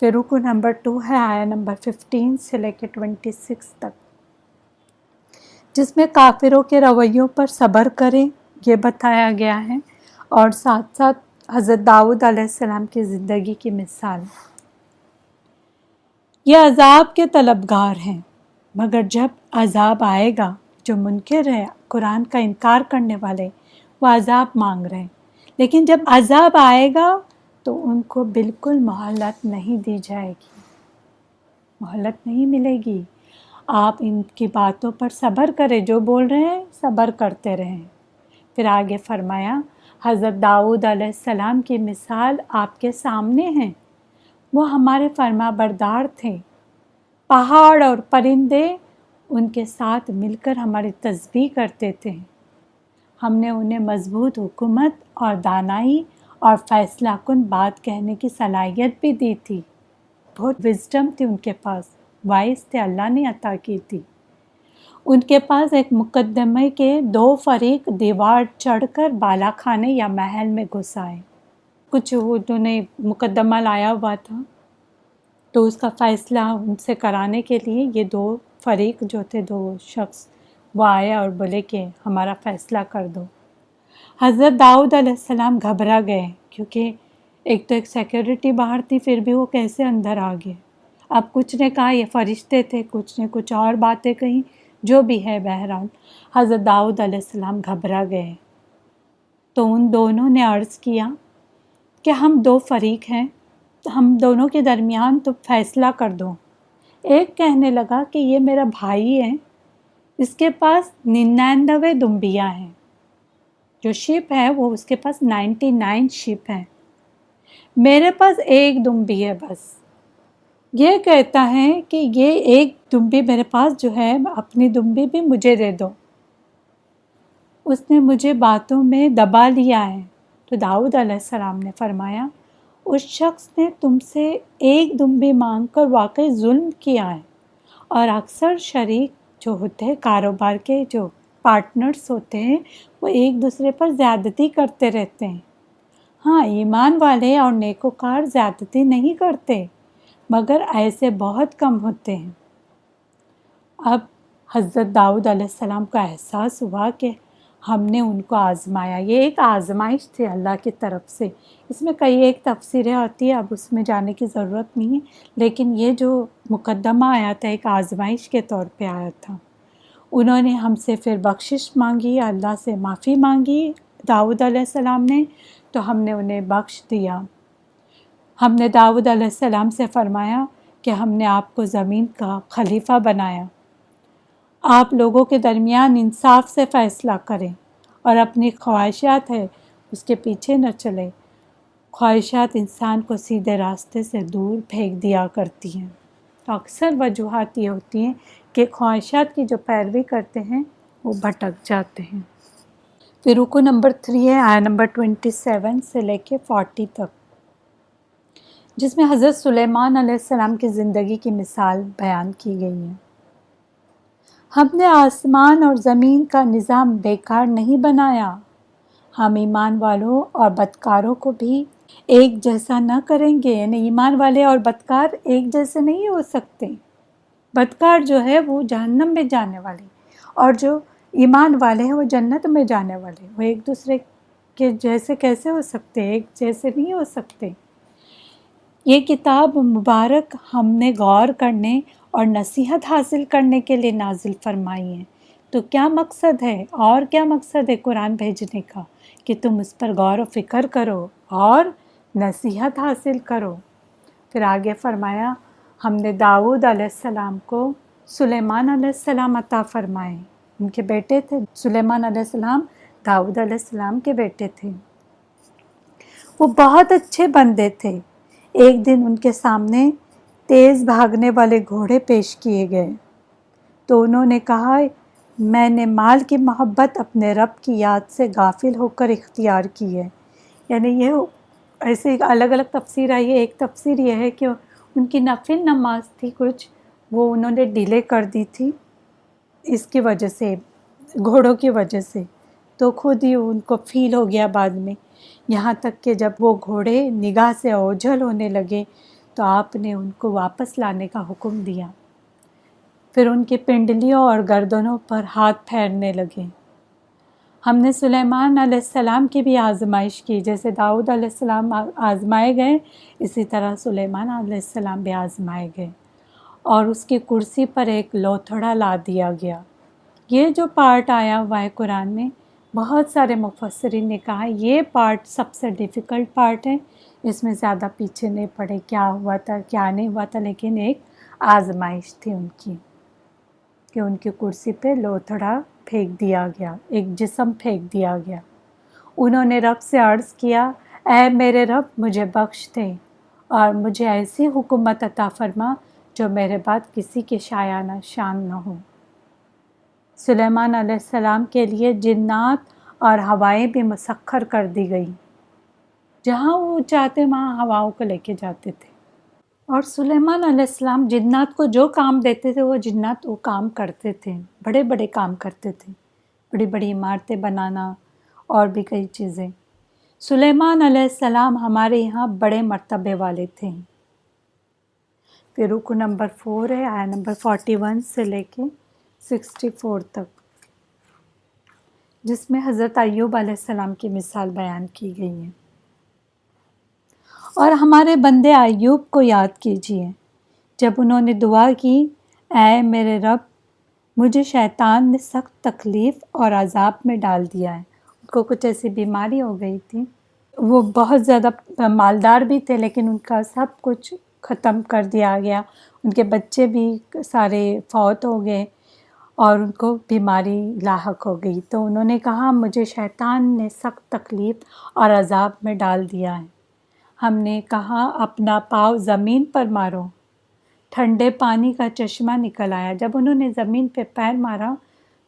پھر رکو نمبر 2 ہے آیا نمبر 15 سے لے کے 26 تک، جس میں کافروں کے رویوں پر صبر کریں یہ بتایا گیا ہے، اور ساتھ ساتھ حضرت داؤد علیہ السلام کی زندگی کی مثال۔ یہ عذاب کے طلبگار ہیں، مگر جب عذاب آئے گا، جو منکر ہے قرآن کا انکار کرنے والے، وہ عذاب مانگ رہے ہیں، لیکن جب عذاب آئے گا تو ان کو بالکل مہلت نہیں دی جائے گی، مہلت نہیں ملے گی۔ آپ ان کی باتوں پر صبر کریں، جو بول رہے ہیں صبر کرتے رہیں۔ پھر آگے فرمایا، حضرت داؤد علیہ السلام کی مثال آپ کے سامنے ہے، وہ ہمارے فرما بردار تھے، پہاڑ اور پرندے ان کے ساتھ مل کر ہماری تسبیح کرتے تھے۔ ہم نے انہیں مضبوط حکمت اور دانائی اور فیصلہ کن بات کہنے کی صلاحیت بھی دی تھی، بہت وزڈم تھی ان کے پاس، وائس تھے، اللہ نے عطا کی تھی۔ ان کے پاس ایک مقدمے کے 2 فریق دیوار چڑھ کر بالا خانے یا محل میں گھس آئے۔ کچھ انہوں نے مقدمہ لایا ہوا تھا تو اس کا فیصلہ ان سے کرانے کے لیے یہ 2 فریق جو تھے، 2 شخص، وہ آئے اور بولے کہ ہمارا فیصلہ کر دو۔ حضرت داؤد علیہ السلام گھبرا گئے، کیونکہ ایک تو ایک سیکیورٹی باہر تھی، پھر بھی وہ کیسے اندر آ گئے۔ اب کچھ نے کہا یہ فرشتے تھے، کچھ نے کچھ اور باتیں کہیں، جو بھی ہے بہرحال حضرت داؤد علیہ السلام گھبرا گئے۔ تو ان دونوں نے عرض کیا کہ ہم 2 فریق ہیں، ہم دونوں کے درمیان تو فیصلہ کر دو۔ ایک کہنے لگا کہ یہ میرا بھائی ہے، اس کے پاس 99 دمبیاں ہیں، جو شپ ہے وہ اس کے پاس 99 شپ ہیں، میرے پاس 1 دمبی ہے بس۔ یہ کہتا ہے کہ یہ 1 دمبی میرے پاس جو ہے، اپنی دمبی بھی مجھے دے دو، اس نے مجھے باتوں میں دبا لیا ہے۔ تو داؤد علیہ السلام نے فرمایا اس شخص نے تم سے ایک دمبی مانگ کر واقعی ظلم کیا ہے۔ اور اکثر شریک جو ہوتے ہیں، کاروبار کے جو پارٹنرز ہوتے ہیں، وہ ایک دوسرے پر زیادتی کرتے رہتے ہیں۔ ہاں، ایمان والے اور نیکوکار زیادتی نہیں کرتے، مگر ایسے بہت کم ہوتے ہیں۔ اب حضرت داؤد علیہ السلام کا احساس ہوا کہ ہم نے ان کو آزمایا۔ یہ ایک آزمائش تھی اللہ کی طرف سے۔ اس میں کئی ایک تفسیریں آتی ہیں، اب اس میں جانے کی ضرورت نہیں ہے، لیکن یہ جو مقدمہ آیا تھا ایک آزمائش کے طور پہ آیا تھا۔ انہوں نے ہم سے پھر بخشش مانگی، اللہ سے معافی مانگی داؤد علیہ السلام نے، تو ہم نے انہیں بخش دیا۔ ہم نے داؤد علیہ السلام سے فرمایا کہ ہم نے آپ کو زمین کا خلیفہ بنایا۔ آپ لوگوں کے درمیان انصاف سے فیصلہ کریں اور اپنی خواہشات ہے اس کے پیچھے نہ چلے۔ خواہشات انسان کو سیدھے راستے سے دور پھینک دیا کرتی ہیں۔ تو اکثر وجوہات یہ ہوتی ہیں کہ خواہشات کی جو پیروی کرتے ہیں وہ بھٹک جاتے ہیں۔ پھر رکو نمبر 3 ہے آیت نمبر 27 سے لے کے 40 تک، جس میں حضرت سلیمان علیہ السلام کی زندگی کی مثال بیان کی گئی ہے۔ ہم نے آسمان اور زمین کا نظام بیکار نہیں بنایا۔ ہم ایمان والوں اور بدکاروں کو بھی ایک جیسا نہ کریں گے، یعنی ایمان والے اور بدکار ایک جیسے نہیں ہو سکتے۔ بدکار جو ہے وہ جہنم میں جانے والے، اور جو ایمان والے ہیں وہ جنت میں جانے والے۔ وہ ایک دوسرے کے جیسے کیسے ہو سکتے؟ ایک جیسے نہیں ہو سکتے۔ یہ کتاب مبارک ہم نے غور کرنے اور نصیحت حاصل کرنے کے لیے نازل فرمائی ہے۔ تو کیا مقصد ہے، اور کیا مقصد ہے قرآن بھیجنے کا؟ کہ تم اس پر غور و فکر کرو اور نصیحت حاصل کرو۔ پھر آگے فرمایا ہم نے داؤد علیہ السلام کو سلیمان علیہ السلام عطا فرمائے۔ ان کے بیٹے تھے سلیمان علیہ السلام، داؤد علیہ السلام کے بیٹے تھے۔ وہ بہت اچھے بندے تھے۔ ایک دن ان کے سامنے تیز بھاگنے والے گھوڑے پیش کیے گئے، تو انہوں نے کہا میں نے مال کی محبت اپنے رب کی یاد سے غافل ہو کر اختیار کی ہے۔ یعنی یہ ایسے الگ الگ تفسیر آئی ہے۔ ایک تفسیر یہ ہے کہ ان کی نفل نماز تھی کچھ، وہ انہوں نے ڈیلے کر دی تھی اس کی وجہ سے، گھوڑوں کی وجہ سے، تو خود ہی ان کو فیل ہو گیا بعد میں، یہاں تک کہ جب وہ گھوڑے نگاہ سے اوجھل ہونے لگے تو آپ نے ان کو واپس لانے کا حکم دیا۔ پھر ان کی پنڈلیوں اور گردنوں پر ہاتھ پھیرنے لگے۔ ہم نے سلیمان علیہ السلام کی بھی آزمائش کی، جیسے داؤد علیہ السلام آزمائے گئے، اسی طرح سلیمان علیہ السلام بھی آزمائے گئے، اور اس کی کرسی پر ایک لوتھڑا لا دیا گیا۔ یہ جو پارٹ آیا ہوا ہے قرآن میں، بہت سارے مفسرین نے کہا یہ پارٹ سب سے ڈیفیکلٹ پارٹ ہے، اس میں زیادہ پیچھے نہیں پڑے کیا ہوا تھا کیا نہیں ہوا تھا، لیکن ایک آزمائش تھی ان کی کہ ان کی کرسی پہ لوتھڑا پھینک دیا گیا، ایک جسم پھینک دیا گیا۔ انہوں نے رب سے عرض کیا اے میرے رب مجھے بخش دے اور مجھے ایسی حکومت عطا فرما جو میرے بعد کسی کے شایانہ شان نہ ہو۔ سلیمان علیہ السلام کے لیے جنات اور ہوائیں بھی مسخر کر دی گئی، جہاں وہ چاہتے وہاں ہواؤں کو لے کے جاتے تھے۔ اور سلیمان علیہ السلام جنات کو جو کام دیتے تھے وہ جنات وہ کام کرتے تھے، بڑے بڑے کام کرتے تھے، بڑی بڑی عمارتیں بنانا اور بھی کئی چیزیں۔ سلیمان علیہ السلام ہمارے یہاں بڑے مرتبے والے تھے۔ پھر رکو نمبر 4 ہے آیت نمبر 41 سے لے کے 64 تک، جس میں حضرت ایوب علیہ السلام کی مثال بیان کی گئی ہے۔ اور ہمارے بندے ایوب کو یاد کیجیے جب انہوں نے دعا کی اے میرے رب مجھے شیطان نے سخت تکلیف اور عذاب میں ڈال دیا ہے۔ ان کو کچھ ایسی بیماری ہو گئی تھی، وہ بہت زیادہ مالدار بھی تھے لیکن ان کا سب کچھ ختم کر دیا گیا، ان کے بچے بھی سارے فوت ہو گئے اور ان کو بیماری لاحق ہو گئی۔ تو انہوں نے کہا مجھے شیطان نے سخت تکلیف اور عذاب میں ڈال دیا ہے۔ ہم نے کہا اپنا پاؤں زمین پر مارو، ٹھنڈے پانی کا چشمہ نکل آیا۔ جب انہوں نے زمین پہ پیر مارا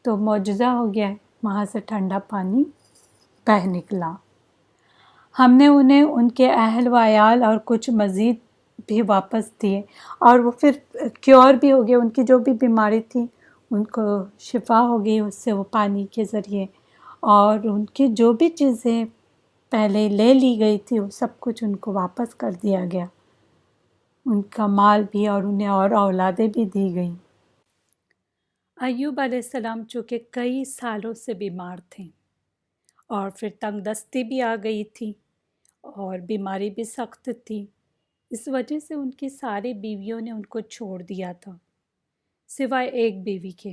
تو معجزہ ہو گیا، وہاں سے ٹھنڈا پانی بہہ نکلا۔ ہم نے انہیں ان کے اہل و عیال اور کچھ مزید بھی واپس دیے، اور وہ پھر کیور بھی ہو گئے، ان کی جو بھی بیماری تھی ان کو شفا ہو گئی اس سے، وہ پانی کے ذریعے، اور ان کی جو بھی چیزیں پہلے لے لی گئی تھی وہ سب کچھ ان کو واپس کر دیا گیا، ان کا مال بھی، اور انہیں اور اولادیں بھی دی گئیں۔ ایوب علیہ السلام چونکہ کئی سالوں سے بیمار تھے اور پھر تنگ دستی بھی آ گئی تھی اور بیماری بھی سخت تھی، اس وجہ سے ان کی ساری بیویوں نے ان کو چھوڑ دیا تھا، سوائے ایک بیوی کے۔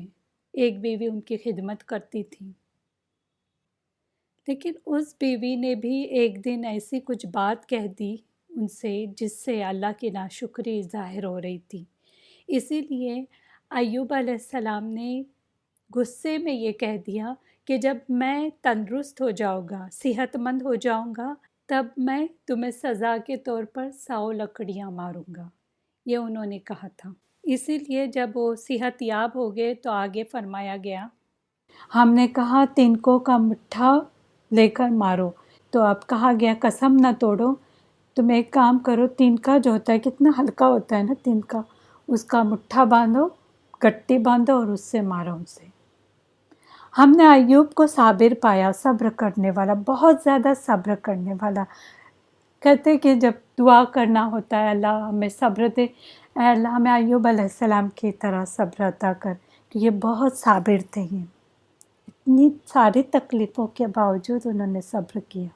ایک بیوی ان کی خدمت کرتی تھی، لیکن اس بیوی نے بھی ایک دن ایسی کچھ بات کہہ دی ان سے جس سے اللہ کی ناشکری ظاہر ہو رہی تھی۔ اسی لیے ایوب علیہ السلام نے غصے میں یہ کہہ دیا کہ جب میں تندرست ہو جاؤں گا، صحت مند ہو جاؤں گا، تب میں تمہیں سزا کے طور پر 100 لکڑیاں ماروں گا، یہ انہوں نے کہا تھا۔ اسی لیے جب وہ صحت یاب ہو گئے تو آگے فرمایا گیا، ہم نے کہا تنکوں کا مٹھا لے کر مارو، تو اب کہا گیا قسم نہ توڑو، تم ایک کام کرو، تنکا جو ہوتا ہے کتنا ہلکا ہوتا ہے نا تنکا، اس کا مٹھا باندھو، گٹی باندھو اور اس سے مارو اسے۔ ہم نے ایوب کو صابر پایا، صبر کرنے والا، بہت زیادہ صبر کرنے والا۔ کہتے کہ جب دعا کرنا ہوتا ہے اللہ ہمیں صبر دے، اے اللہ ہمیں ایوب علیہ السلام کی طرح صبر عطا کر، کہ یہ بہت صابر تھے، یہ اتنی ساری تکلیفوں کے باوجود انہوں نے صبر کیا۔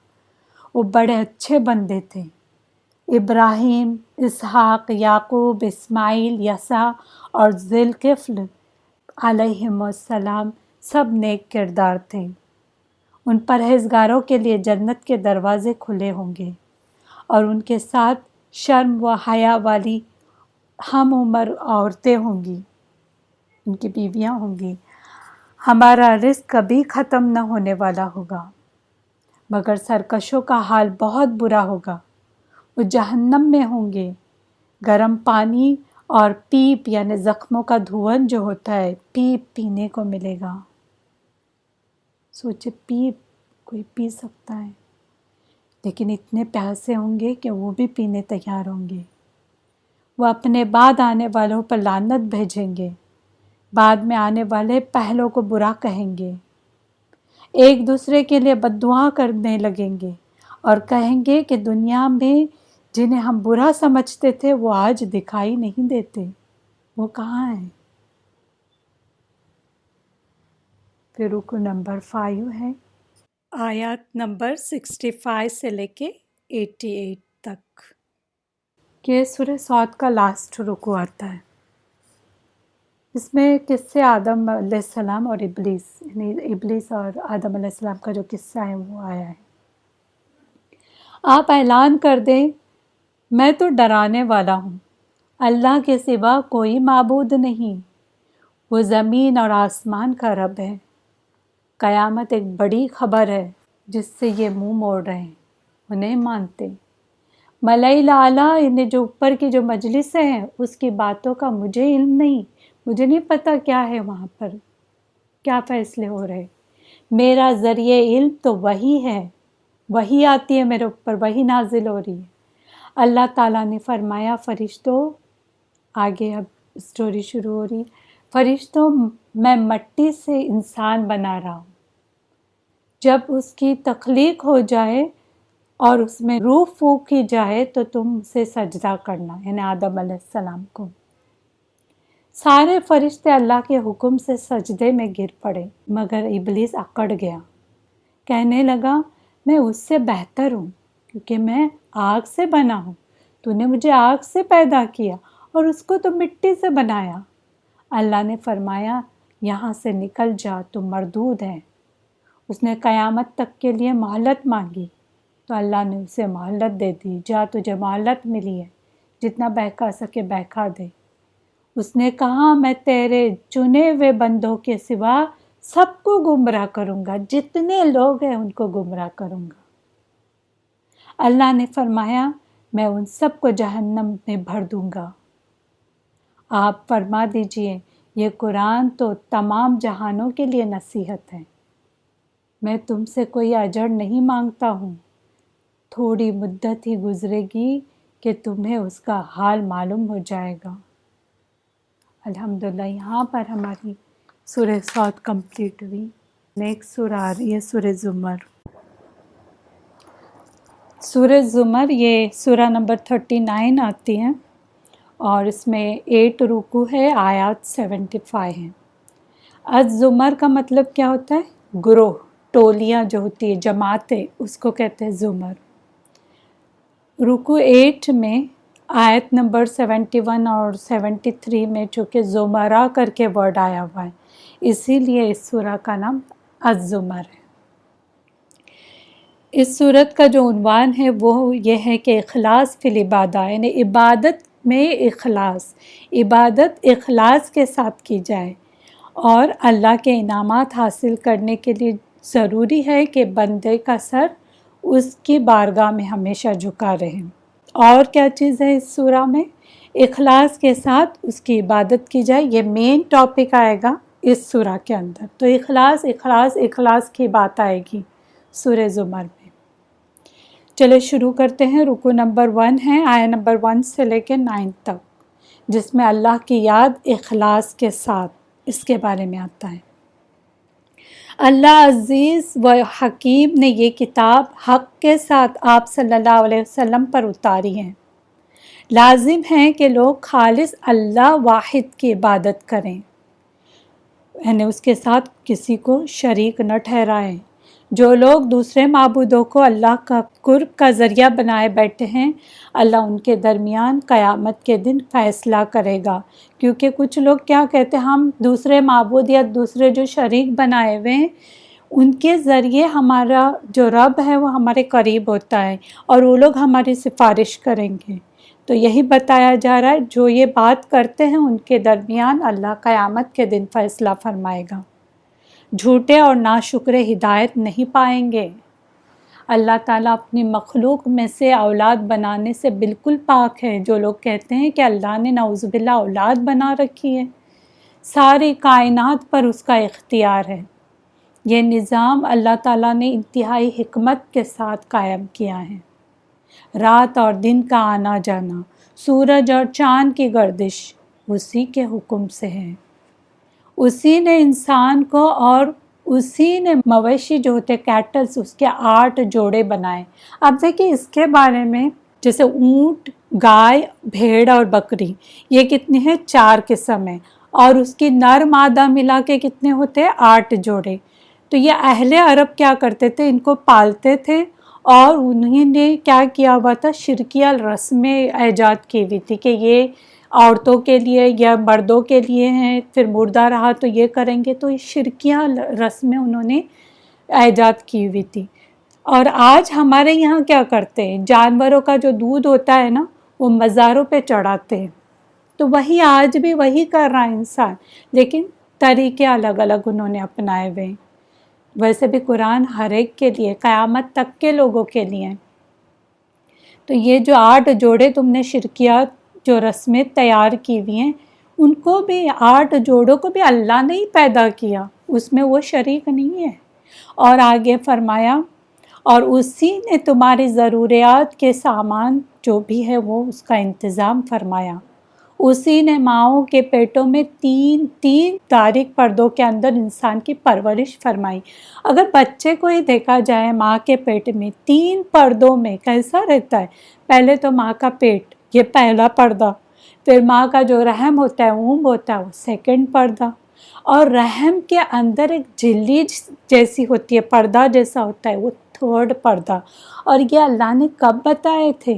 وہ بڑے اچھے بندے تھے۔ ابراہیم، اسحاق، یعقوب، اسماعیل، یسع اور ذوالکفل علیہم السلام سب نیک کردار تھے۔ ان پرہیزگاروں کے لیے جنت کے دروازے کھلے ہوں گے، اور ان کے ساتھ شرم و حیا والی ہم عمر عورتیں ہوں گی، ان کی بیویاں ہوں گی۔ ہمارا رزق کبھی ختم نہ ہونے والا ہوگا، مگر سرکشوں کا حال بہت برا ہوگا، وہ جہنم میں ہوں گے۔ گرم پانی اور پیپ یعنی زخموں کا دھواں جو ہوتا ہے، پیپ پینے کو ملے گا۔ سوچے پیپ کوئی پی سکتا ہے، لیکن اتنے پیاسے ہوں گے کہ وہ بھی پینے تیار ہوں گے۔ وہ اپنے بعد آنے والوں پر لعنت بھیجیں گے، بعد میں آنے والے پہلوں کو برا کہیں گے، ایک دوسرے کے لیے بد دعا کرنے لگیں گے اور کہیں گے کہ دنیا میں جنہیں ہم برا سمجھتے تھے وہ آج دکھائی نہیں دیتے، وہ کہاں ہیں؟ پھر رکو نمبر 5 ہے، آیات نمبر 65 سے لے کے 88 تک، کہ سورہ صاد کا لاسٹ رکو آتا ہے۔ اس میں قصے آدم علیہ السلام اور ابلیس، یعنی ابلیس اور آدم علیہ السلام کا جو قصہ ہے وہ آیا ہے۔ آپ اعلان کر دیں میں تو ڈرانے والا ہوں، اللہ کے سوا کوئی معبود نہیں، وہ زمین اور آسمان کا رب ہے۔ قیامت ایک بڑی خبر ہے جس سے یہ منہ موڑ رہے ہیں، وہ نہیں مانتے۔ ملائل اعلیٰ، انہیں جو اوپر کی جو مجلسیں ہیں اس کی باتوں کا مجھے علم نہیں، مجھے نہیں پتا کیا ہے وہاں پر، کیا فیصلے ہو رہے۔ میرا ذریعہ علم تو وہی ہے، وہی آتی ہے میرے اوپر، وہی نازل ہو رہی ہے۔ اللہ تعالیٰ نے فرمایا فرشتوں، آگے اب اسٹوری شروع ہو رہی ہے، فرشتوں میں مٹی سے انسان بنا رہا ہوں، جب اس کی تخلیق ہو جائے اور اس میں روح پھونکی جائے تو تم اسے سجدہ کرنا، یعنی آدم علیہ السلام کو۔ سارے فرشتے اللہ کے حکم سے سجدے میں گر پڑے، مگر ابلیس اکڑ گیا، کہنے لگا میں اس سے بہتر ہوں کیونکہ میں آگ سے بنا ہوں، تو نے مجھے آگ سے پیدا کیا اور اس کو تو مٹی سے بنایا۔ اللہ نے فرمایا یہاں سے نکل جا، تم مردود ہے۔ اس نے قیامت تک کے لیے مہلت مانگی تو اللہ نے اسے مہلت دے دی، جا تجھے مہلت ملی ہے، جتنا بہکا سکے بہکا دے۔ اس نے کہا میں تیرے چنے ہوئے بندوں کے سوا سب کو گمراہ کروں گا، جتنے لوگ ہیں ان کو گمراہ کروں گا۔ اللہ نے فرمایا میں ان سب کو جہنم میں بھر دوں گا۔ آپ فرما دیجئے یہ قرآن تو تمام جہانوں کے لیے نصیحت ہے، میں تم سے کوئی اجر نہیں مانگتا ہوں، تھوڑی مدت ہی گزرے گی کہ تمہیں اس کا حال معلوم ہو جائے گا۔ الحمدللہ یہاں پر ہماری سورہ صاد کمپلیٹ ہوئی۔ نیکسٹ سورہ آ رہی ہے سورہ زمر۔ سورہ زمر یہ سورہ نمبر 39 آتی ہے اور اس میں 8 رکوع ہے، آیات 75 ہیں۔ الزمر کا مطلب کیا ہوتا ہے؟ گروہ، ٹولیاں جو ہوتی ہے، جماعتیں، اس کو کہتے ہیں زمر۔ رکوع 8 میں آیت نمبر 71 اور 73 میں چونکہ زمرہ کر کے ورڈ آیا ہوا ہے، اسی لیے اس سورہ کا نام الزمر ہے۔ اس سورت کا جو عنوان ہے وہ یہ ہے کہ اخلاص فی العبادہ، یعنی عبادت میں اخلاص، عبادت اخلاص کے ساتھ کی جائے، اور اللہ کے انعامات حاصل کرنے کے لیے ضروری ہے کہ بندے کا سر اس کی بارگاہ میں ہمیشہ جھکا رہے۔ اور کیا چیز ہے اس سورہ میں؟ اخلاص کے ساتھ اس کی عبادت کی جائے، یہ مین ٹاپک آئے گا اس سورہ کے اندر۔ تو اخلاص اخلاص اخلاص کی بات آئے گی سورہ زمر میں۔ چلے شروع کرتے ہیں۔ رکوع نمبر 1 ہے، آیت نمبر 1 سے لے کے 9 تک، جس میں اللہ کی یاد اخلاص کے ساتھ اس کے بارے میں آتا ہے۔ اللہ عزیز و حکیم نے یہ کتاب حق کے ساتھ آپ صلی اللہ علیہ وسلم پر اتاری ہے۔ لازم ہے کہ لوگ خالص اللہ واحد کی عبادت کریں، یعنی اس کے ساتھ کسی کو شریک نہ ٹھہرائیں۔ جو لوگ دوسرے معبودوں کو اللہ کا قرب کا ذریعہ بنائے بیٹھے ہیں، اللہ ان کے درمیان قیامت کے دن فیصلہ کرے گا۔ کیونکہ کچھ لوگ کیا کہتے ہیں، ہم دوسرے معبود یا دوسرے جو شریک بنائے ہوئے ہیں ان کے ذریعے ہمارا جو رب ہے وہ ہمارے قریب ہوتا ہے اور وہ لوگ ہماری سفارش کریں گے۔ تو یہی بتایا جا رہا ہے جو یہ بات کرتے ہیں ان کے درمیان اللہ قیامت کے دن فیصلہ فرمائے گا۔ جھوٹے اور ناشکرے ہدایت نہیں پائیں گے۔ اللہ تعالیٰ اپنی مخلوق میں سے اولاد بنانے سے بالکل پاک ہے۔ جو لوگ کہتے ہیں کہ اللہ نے نعوذ باللہ اولاد بنا رکھی ہے، ساری کائنات پر اس کا اختیار ہے۔ یہ نظام اللہ تعالیٰ نے انتہائی حکمت کے ساتھ قائم کیا ہے۔ رات اور دن کا آنا جانا، سورج اور چاند کی گردش اسی کے حکم سے ہے۔ اسی نے انسان کو اور اسی نے مویشی جو ہوتے کیٹلز، اس کے 8 جوڑے بنائے۔ اب دیکھیں اس کے بارے میں، جیسے اونٹ، گائے، بھیڑ اور بکری، یہ کتنی ہیں؟ 4 قسم ہیں، اور اس کی نر مادہ ملا کے کتنے ہوتے ہیں؟ 8 جوڑے۔ تو یہ اہل عرب کیا کرتے تھے؟ ان کو پالتے تھے، اور انہیں نے کیا کیا ہوا تھا؟ شرکیہ رسمیں ایجاد کی ہوئی تھی کہ یہ عورتوں کے لیے یا مردوں کے لیے ہیں، پھر مردہ رہا تو یہ کریں گے۔ تو شرکیہ رسمیں انہوں نے ایجاد کی ہوئی تھی۔ اور آج ہمارے یہاں کیا کرتے ہیں؟ جانوروں کا جو دودھ ہوتا ہے نا، وہ مزاروں پہ چڑھاتے ہیں۔ تو وہی آج بھی وہی کر رہا ہے انسان، لیکن طریقے الگ الگ انہوں نے اپنائے ہوئے ہیں۔ ویسے بھی قرآن ہر ایک کے لیے، قیامت تک کے لوگوں کے لیے۔ تو یہ جو 8 جوڑے تم نے شرکیات جو رسمیں تیار کی ہوئی ہیں، ان کو بھی 8 جوڑوں کو بھی اللہ نے ہی پیدا کیا، اس میں وہ شریک نہیں ہے۔ اور آگے فرمایا، اور اسی نے تمہاری ضروریات کے سامان جو بھی ہے وہ اس کا انتظام فرمایا۔ اسی نے ماؤں کے پیٹوں میں 3 تاریک پردوں کے اندر انسان کی پرورش فرمائی۔ اگر بچے کو ہی دیکھا جائے ماں کے پیٹ میں 3 پردوں میں کیسا رہتا ہے؟ پہلے تو ماں کا پیٹ، یہ پہلا پردہ، پھر ماں کا جو رحم ہوتا ہے، اونب ہوتا ہے، وہ سیکنڈ پردہ، اور رحم کے اندر ایک جھلی جیسی ہوتی ہے، پردہ جیسا ہوتا ہے، وہ 3rd پردہ۔ اور یہ اللہ نے کب بتائے تھے؟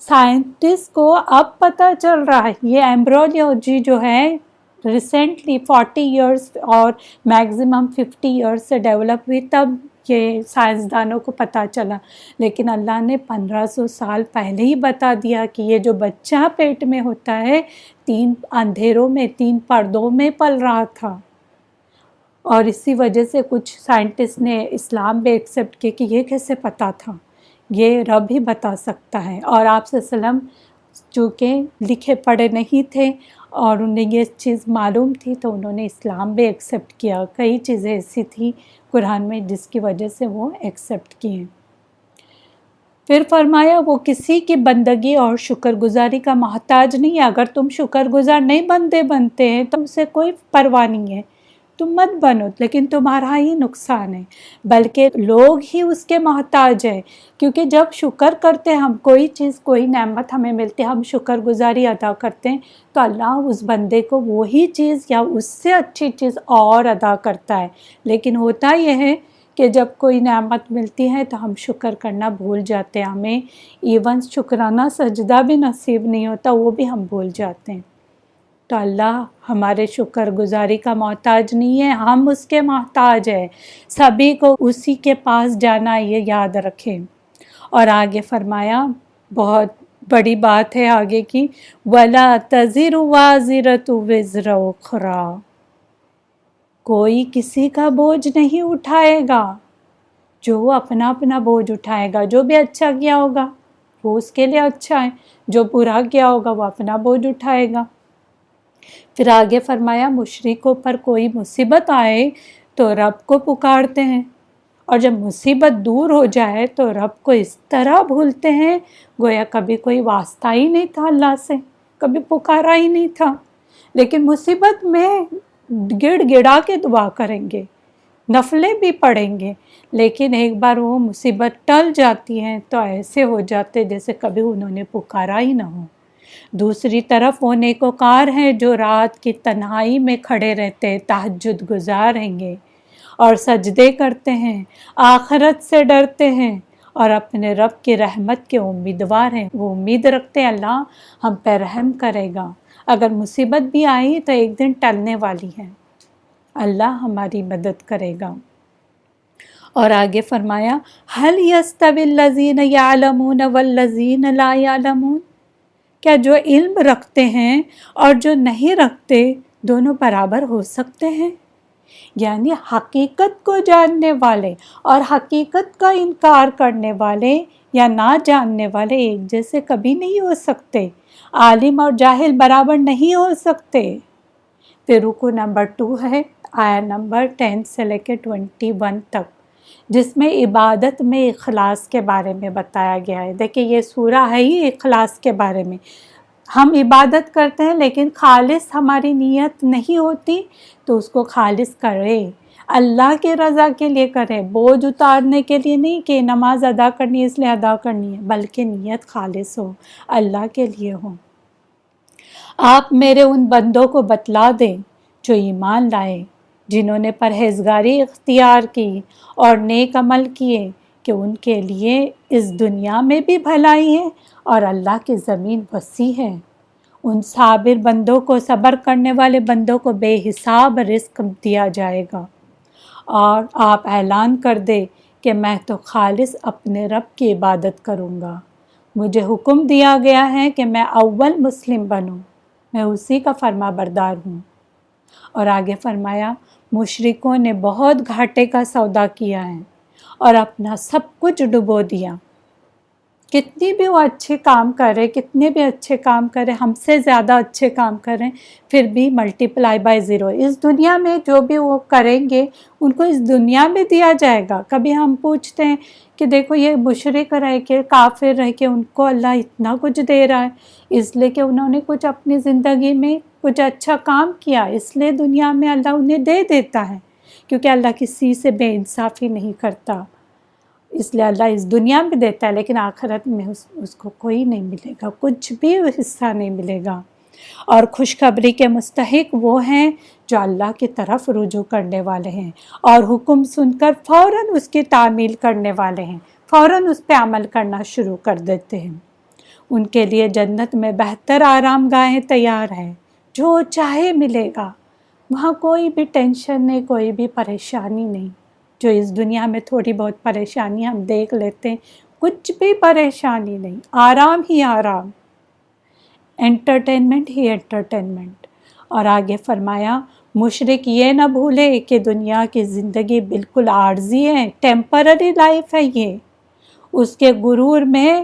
سائنٹسٹ کو اب پتہ چل رہا ہے۔ یہ ایمبریولوجی جو ہے ریسنٹلی 40 ایئرس اور میگزیمم 50 ایئرس سے ڈیولپ ہوئی، تب یہ سائنسدانوں کو پتہ چلا، لیکن اللہ نے 1500 سال پہلے ہی بتا دیا کہ یہ جو بچہ پیٹ میں ہوتا ہے 3 اندھیروں میں، 3 پردوں میں پل رہا تھا۔ اور اسی وجہ سے کچھ سائنٹسٹ نے اسلام بھی ایکسیپٹ کیا کہ یہ کیسے پتہ تھا، یہ رب ہی بتا سکتا ہے۔ اور آپ صلی اللہ علیہ وسلم چونکہ لکھے پڑھے نہیں تھے اور انہیں یہ چیز معلوم تھی، تو انہوں نے اسلام بھی ایکسیپٹ کیا۔ کئی چیزیں ایسی تھیں قرآن میں جس کی وجہ سے وہ ایکسیپٹ کیے۔ پھر فرمایا وہ کسی کی بندگی اور شکر گزاری کا محتاج نہیں ہے. اگر تم شکر گزار نہیں بنتے ہیں تو اسے کوئی پرواہ نہیں ہے، تم مت بنو، لیکن تمہارا ہی نقصان ہے، بلکہ لوگ ہی اس کے محتاج ہیں. کیونکہ جب شکر کرتے ہیں ہم، کوئی چیز کوئی نعمت ہمیں ملتی ہے، ہم شکر گزاری ادا کرتے ہیں تو اللہ اس بندے کو وہی چیز یا اس سے اچھی چیز اور ادا کرتا ہے. لیکن ہوتا یہ ہے کہ جب کوئی نعمت ملتی ہے تو ہم شکر کرنا بھول جاتے ہیں، ہمیں ایون شکرانہ سجدہ بھی نصیب نہیں ہوتا، وہ بھی ہم بھول جاتے ہیں. تو اللہ ہمارے شکر گزاری کا محتاج نہیں ہے، ہم اس کے محتاج ہیں. سبھی کو اسی کے پاس جانا، یہ یاد رکھیں. اور آگے فرمایا، بہت بڑی بات ہے آگے کی، وَلَا تَزِرُ وَازِرَةُ وِزْرَ أُخْرَىٰ، کوئی کسی کا بوجھ نہیں اٹھائے گا. جو اپنا بوجھ اٹھائے گا، جو بھی اچھا کیا ہوگا وہ اس کے لیے اچھا ہے، جو برا کیا ہوگا وہ اپنا بوجھ اٹھائے گا. پھر آگے فرمایا، مشرکوں پر کوئی مصیبت آئے تو رب کو پکارتے ہیں، اور جب مصیبت دور ہو جائے تو رب کو اس طرح بھولتے ہیں گویا کبھی کوئی واسطہ ہی نہیں تھا اللہ سے، کبھی پکارا ہی نہیں تھا. لیکن مصیبت میں گڑ گڑا کے دعا کریں گے، نفلیں بھی پڑھیں گے، لیکن ایک بار وہ مصیبت ٹل جاتی ہیں تو ایسے ہو جاتے جیسے کبھی انہوں نے پکارا ہی نہ ہو. دوسری طرف وہ نیکوکار ہیں جو رات کی تنہائی میں کھڑے رہتے، تہجد گزار رہیں گے اور سجدے کرتے ہیں، آخرت سے ڈرتے ہیں اور اپنے رب کی رحمت کے امیدوار ہیں. وہ امید رکھتے ہیں اللہ ہم پہ رحم کرے گا، اگر مصیبت بھی آئی تو ایک دن ٹلنے والی ہے، اللہ ہماری مدد کرے گا. اور آگے فرمایا، هل يستوي الذين يعلمون والذين لا يعلمون، کیا جو علم رکھتے ہیں اور جو نہیں رکھتے دونوں برابر ہو سکتے ہیں؟ یعنی حقیقت کو جاننے والے اور حقیقت کا انکار کرنے والے یا نہ جاننے والے ایک جیسے کبھی نہیں ہو سکتے. عالم اور جاہل برابر نہیں ہو سکتے. پھر رکو نمبر 2 ہے، آیا نمبر 10 سے لے کے 21 تک، جس میں عبادت میں اخلاص کے بارے میں بتایا گیا ہے. دیکھیں یہ سورہ ہے ہی اخلاص کے بارے میں. ہم عبادت کرتے ہیں لیکن خالص ہماری نیت نہیں ہوتی تو اس کو خالص کرے، اللہ کے رضا کے لیے کرے، بوجھ اتارنے کے لیے نہیں کہ نماز ادا کرنی ہے اس لیے ادا کرنی ہے، بلکہ نیت خالص ہو، اللہ کے لیے ہو. آپ میرے ان بندوں کو بتلا دیں جو ایمان لائے، جنہوں نے پرہیزگاری اختیار کی اور نیک عمل کیے، کہ ان کے لیے اس دنیا میں بھی بھلائی ہے اور اللہ کی زمین وسیع ہے. ان صابر بندوں کو، صبر کرنے والے بندوں کو بے حساب رزق دیا جائے گا. اور آپ اعلان کر دے کہ میں تو خالص اپنے رب کی عبادت کروں گا. مجھے حکم دیا گیا ہے کہ میں اول مسلم بنوں، میں اسی کا فرما بردار ہوں. اور آگے فرمایا، مشرکوں نے بہت گھاٹے کا سودا کیا ہے اور اپنا سب کچھ ڈبو دیا. کتنی بھی وہ اچھے کام کرے، کتنے بھی اچھے کام کرے، ہم سے زیادہ اچھے کام کریں، پھر بھی ملٹیپلائی بائی 0. اس دنیا میں جو بھی وہ کریں گے ان کو اس دنیا میں دیا جائے گا. کبھی ہم پوچھتے ہیں کہ دیکھو یہ مشرک رہ کے، کافر رہ کے ان کو اللہ اتنا کچھ دے رہا ہے، اس لیے کہ انہوں نے کچھ اپنی زندگی میں کچھ اچھا کام کیا، اس لیے دنیا میں اللہ انہیں دے دیتا ہے، کیونکہ اللہ کسی سے بے انصافی نہیں کرتا، اس لیے اللہ اس دنیا میں دیتا ہے، لیکن آخرت میں اس کو کوئی نہیں ملے گا، کچھ بھی حصہ نہیں ملے گا. اور خوشخبری کے مستحق وہ ہیں جو اللہ کی طرف رجوع کرنے والے ہیں اور حکم سن کر فوراً اس کی تعمیل کرنے والے ہیں، فوراً اس پہ عمل کرنا شروع کر دیتے ہیں. ان کے لیے جنت میں بہتر آرام گاہیں تیار ہیں، جو چاہے ملے گا، وہاں کوئی بھی ٹینشن نہیں، کوئی بھی پریشانی نہیں. جو اس دنیا میں تھوڑی بہت پریشانی ہم دیکھ لیتے ہیں، کچھ بھی پریشانی نہیں، آرام ہی آرام، انٹرٹینمنٹ ہی انٹرٹینمنٹ. اور آگے فرمایا، مشرک یہ نہ بھولے کہ دنیا کی زندگی بالکل عارضی ہے، ٹیمپرری لائف ہے یہ. اس کے غرور میں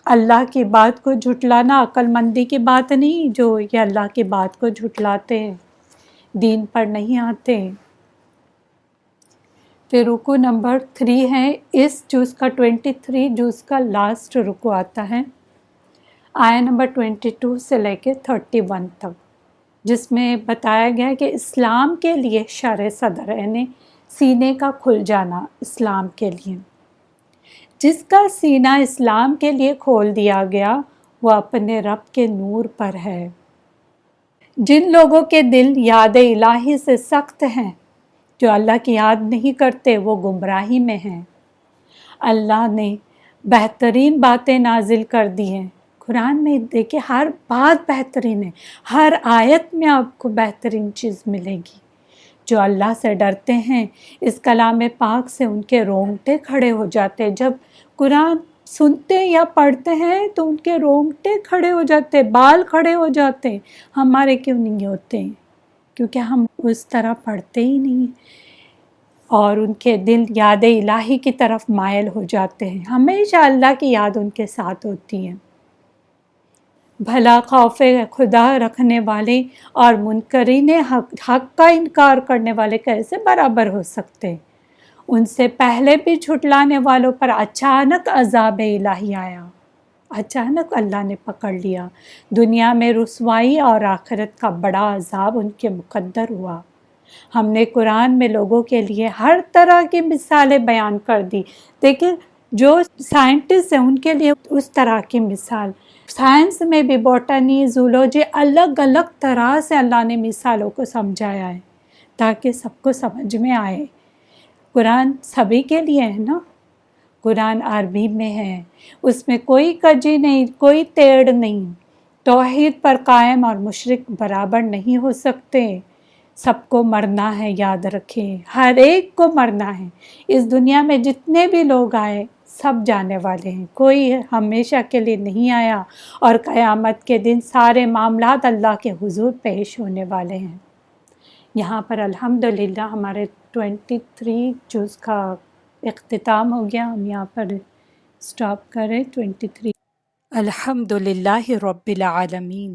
اللہ کی بات کو جھٹلانا عقل مندی کی بات نہیں، جو یہ اللہ کی بات کو جھٹلاتے ہیں، دین پر نہیں آتے. پھر رکوع نمبر 3 ہے، اس جز کا 23 جز کا لاسٹ رکوع آتا ہے، آیہ نمبر 22 سے لے کے 31 تک، جس میں بتایا گیا کہ اسلام کے لیے شرح صدر یعنی سینے کا کھل جانا اسلام کے لیے۔ جس کا سینہ اسلام کے لیے کھول دیا گیا وہ اپنے رب کے نور پر ہے۔ جن لوگوں کے دل یاد الہی سے سخت ہیں، جو اللہ کی یاد نہیں کرتے، وہ گمراہی میں ہیں۔ اللہ نے بہترین باتیں نازل کر دی ہیں۔ قرآن میں دیکھیں ہر بات بہترین ہے، ہر آیت میں آپ کو بہترین چیز ملے گی۔ جو اللہ سے ڈرتے ہیں، اس کلام پاک سے ان کے رونگٹے کھڑے ہو جاتے ہیں۔ جب قرآن سنتے یا پڑھتے ہیں تو ان کے رونگٹے کھڑے ہو جاتے، بال کھڑے ہو جاتے۔ ہمارے کیوں نہیں ہوتے؟ کیونکہ ہم اس طرح پڑھتے ہی نہیں، اور ان کے دل یاد الہی کی طرف مائل ہو جاتے ہیں۔ ہمیشہ اللہ کی یاد ان کے ساتھ ہوتی ہے۔ بھلا خوف خدا رکھنے والے اور منکرین حق کا انکار کرنے والے کیسے برابر ہو سکتے؟ ان سے پہلے بھی جھٹلانے والوں پر اچانک عذاب الہی آیا، اچانک اللہ نے پکڑ لیا۔ دنیا میں رسوائی اور آخرت کا بڑا عذاب ان کے مقدر ہوا۔ ہم نے قرآن میں لوگوں کے لیے ہر طرح کی مثالیں بیان کر دی۔ دیکھیں جو سائنٹسٹ ہیں ان کے لیے اس طرح کی مثال، سائنس میں بھی باٹنی، زولوجی، الگ الگ طرح سے اللہ نے مثالوں کو سمجھایا ہے تاکہ سب کو سمجھ میں آئے۔ قرآن سبھی کے لیے ہے نا، قرآن عربی میں ہے، اس میں کوئی کجی نہیں، کوئی تیڑ نہیں۔ توحید پر قائم اور مشرک برابر نہیں ہو سکتے۔ سب کو مرنا ہے، یاد رکھیں، ہر ایک کو مرنا ہے۔ اس دنیا میں جتنے بھی لوگ آئے سب جانے والے ہیں، کوئی ہمیشہ کے لیے نہیں آیا، اور قیامت کے دن سارے معاملات اللہ کے حضور پیش ہونے والے ہیں۔ یہاں پر الحمدللہ ہمارے 23 جز کا اختتام ہو گیا۔ ہم یہاں پر سٹاپ کریں 23۔ الحمدللہ رب العالمین۔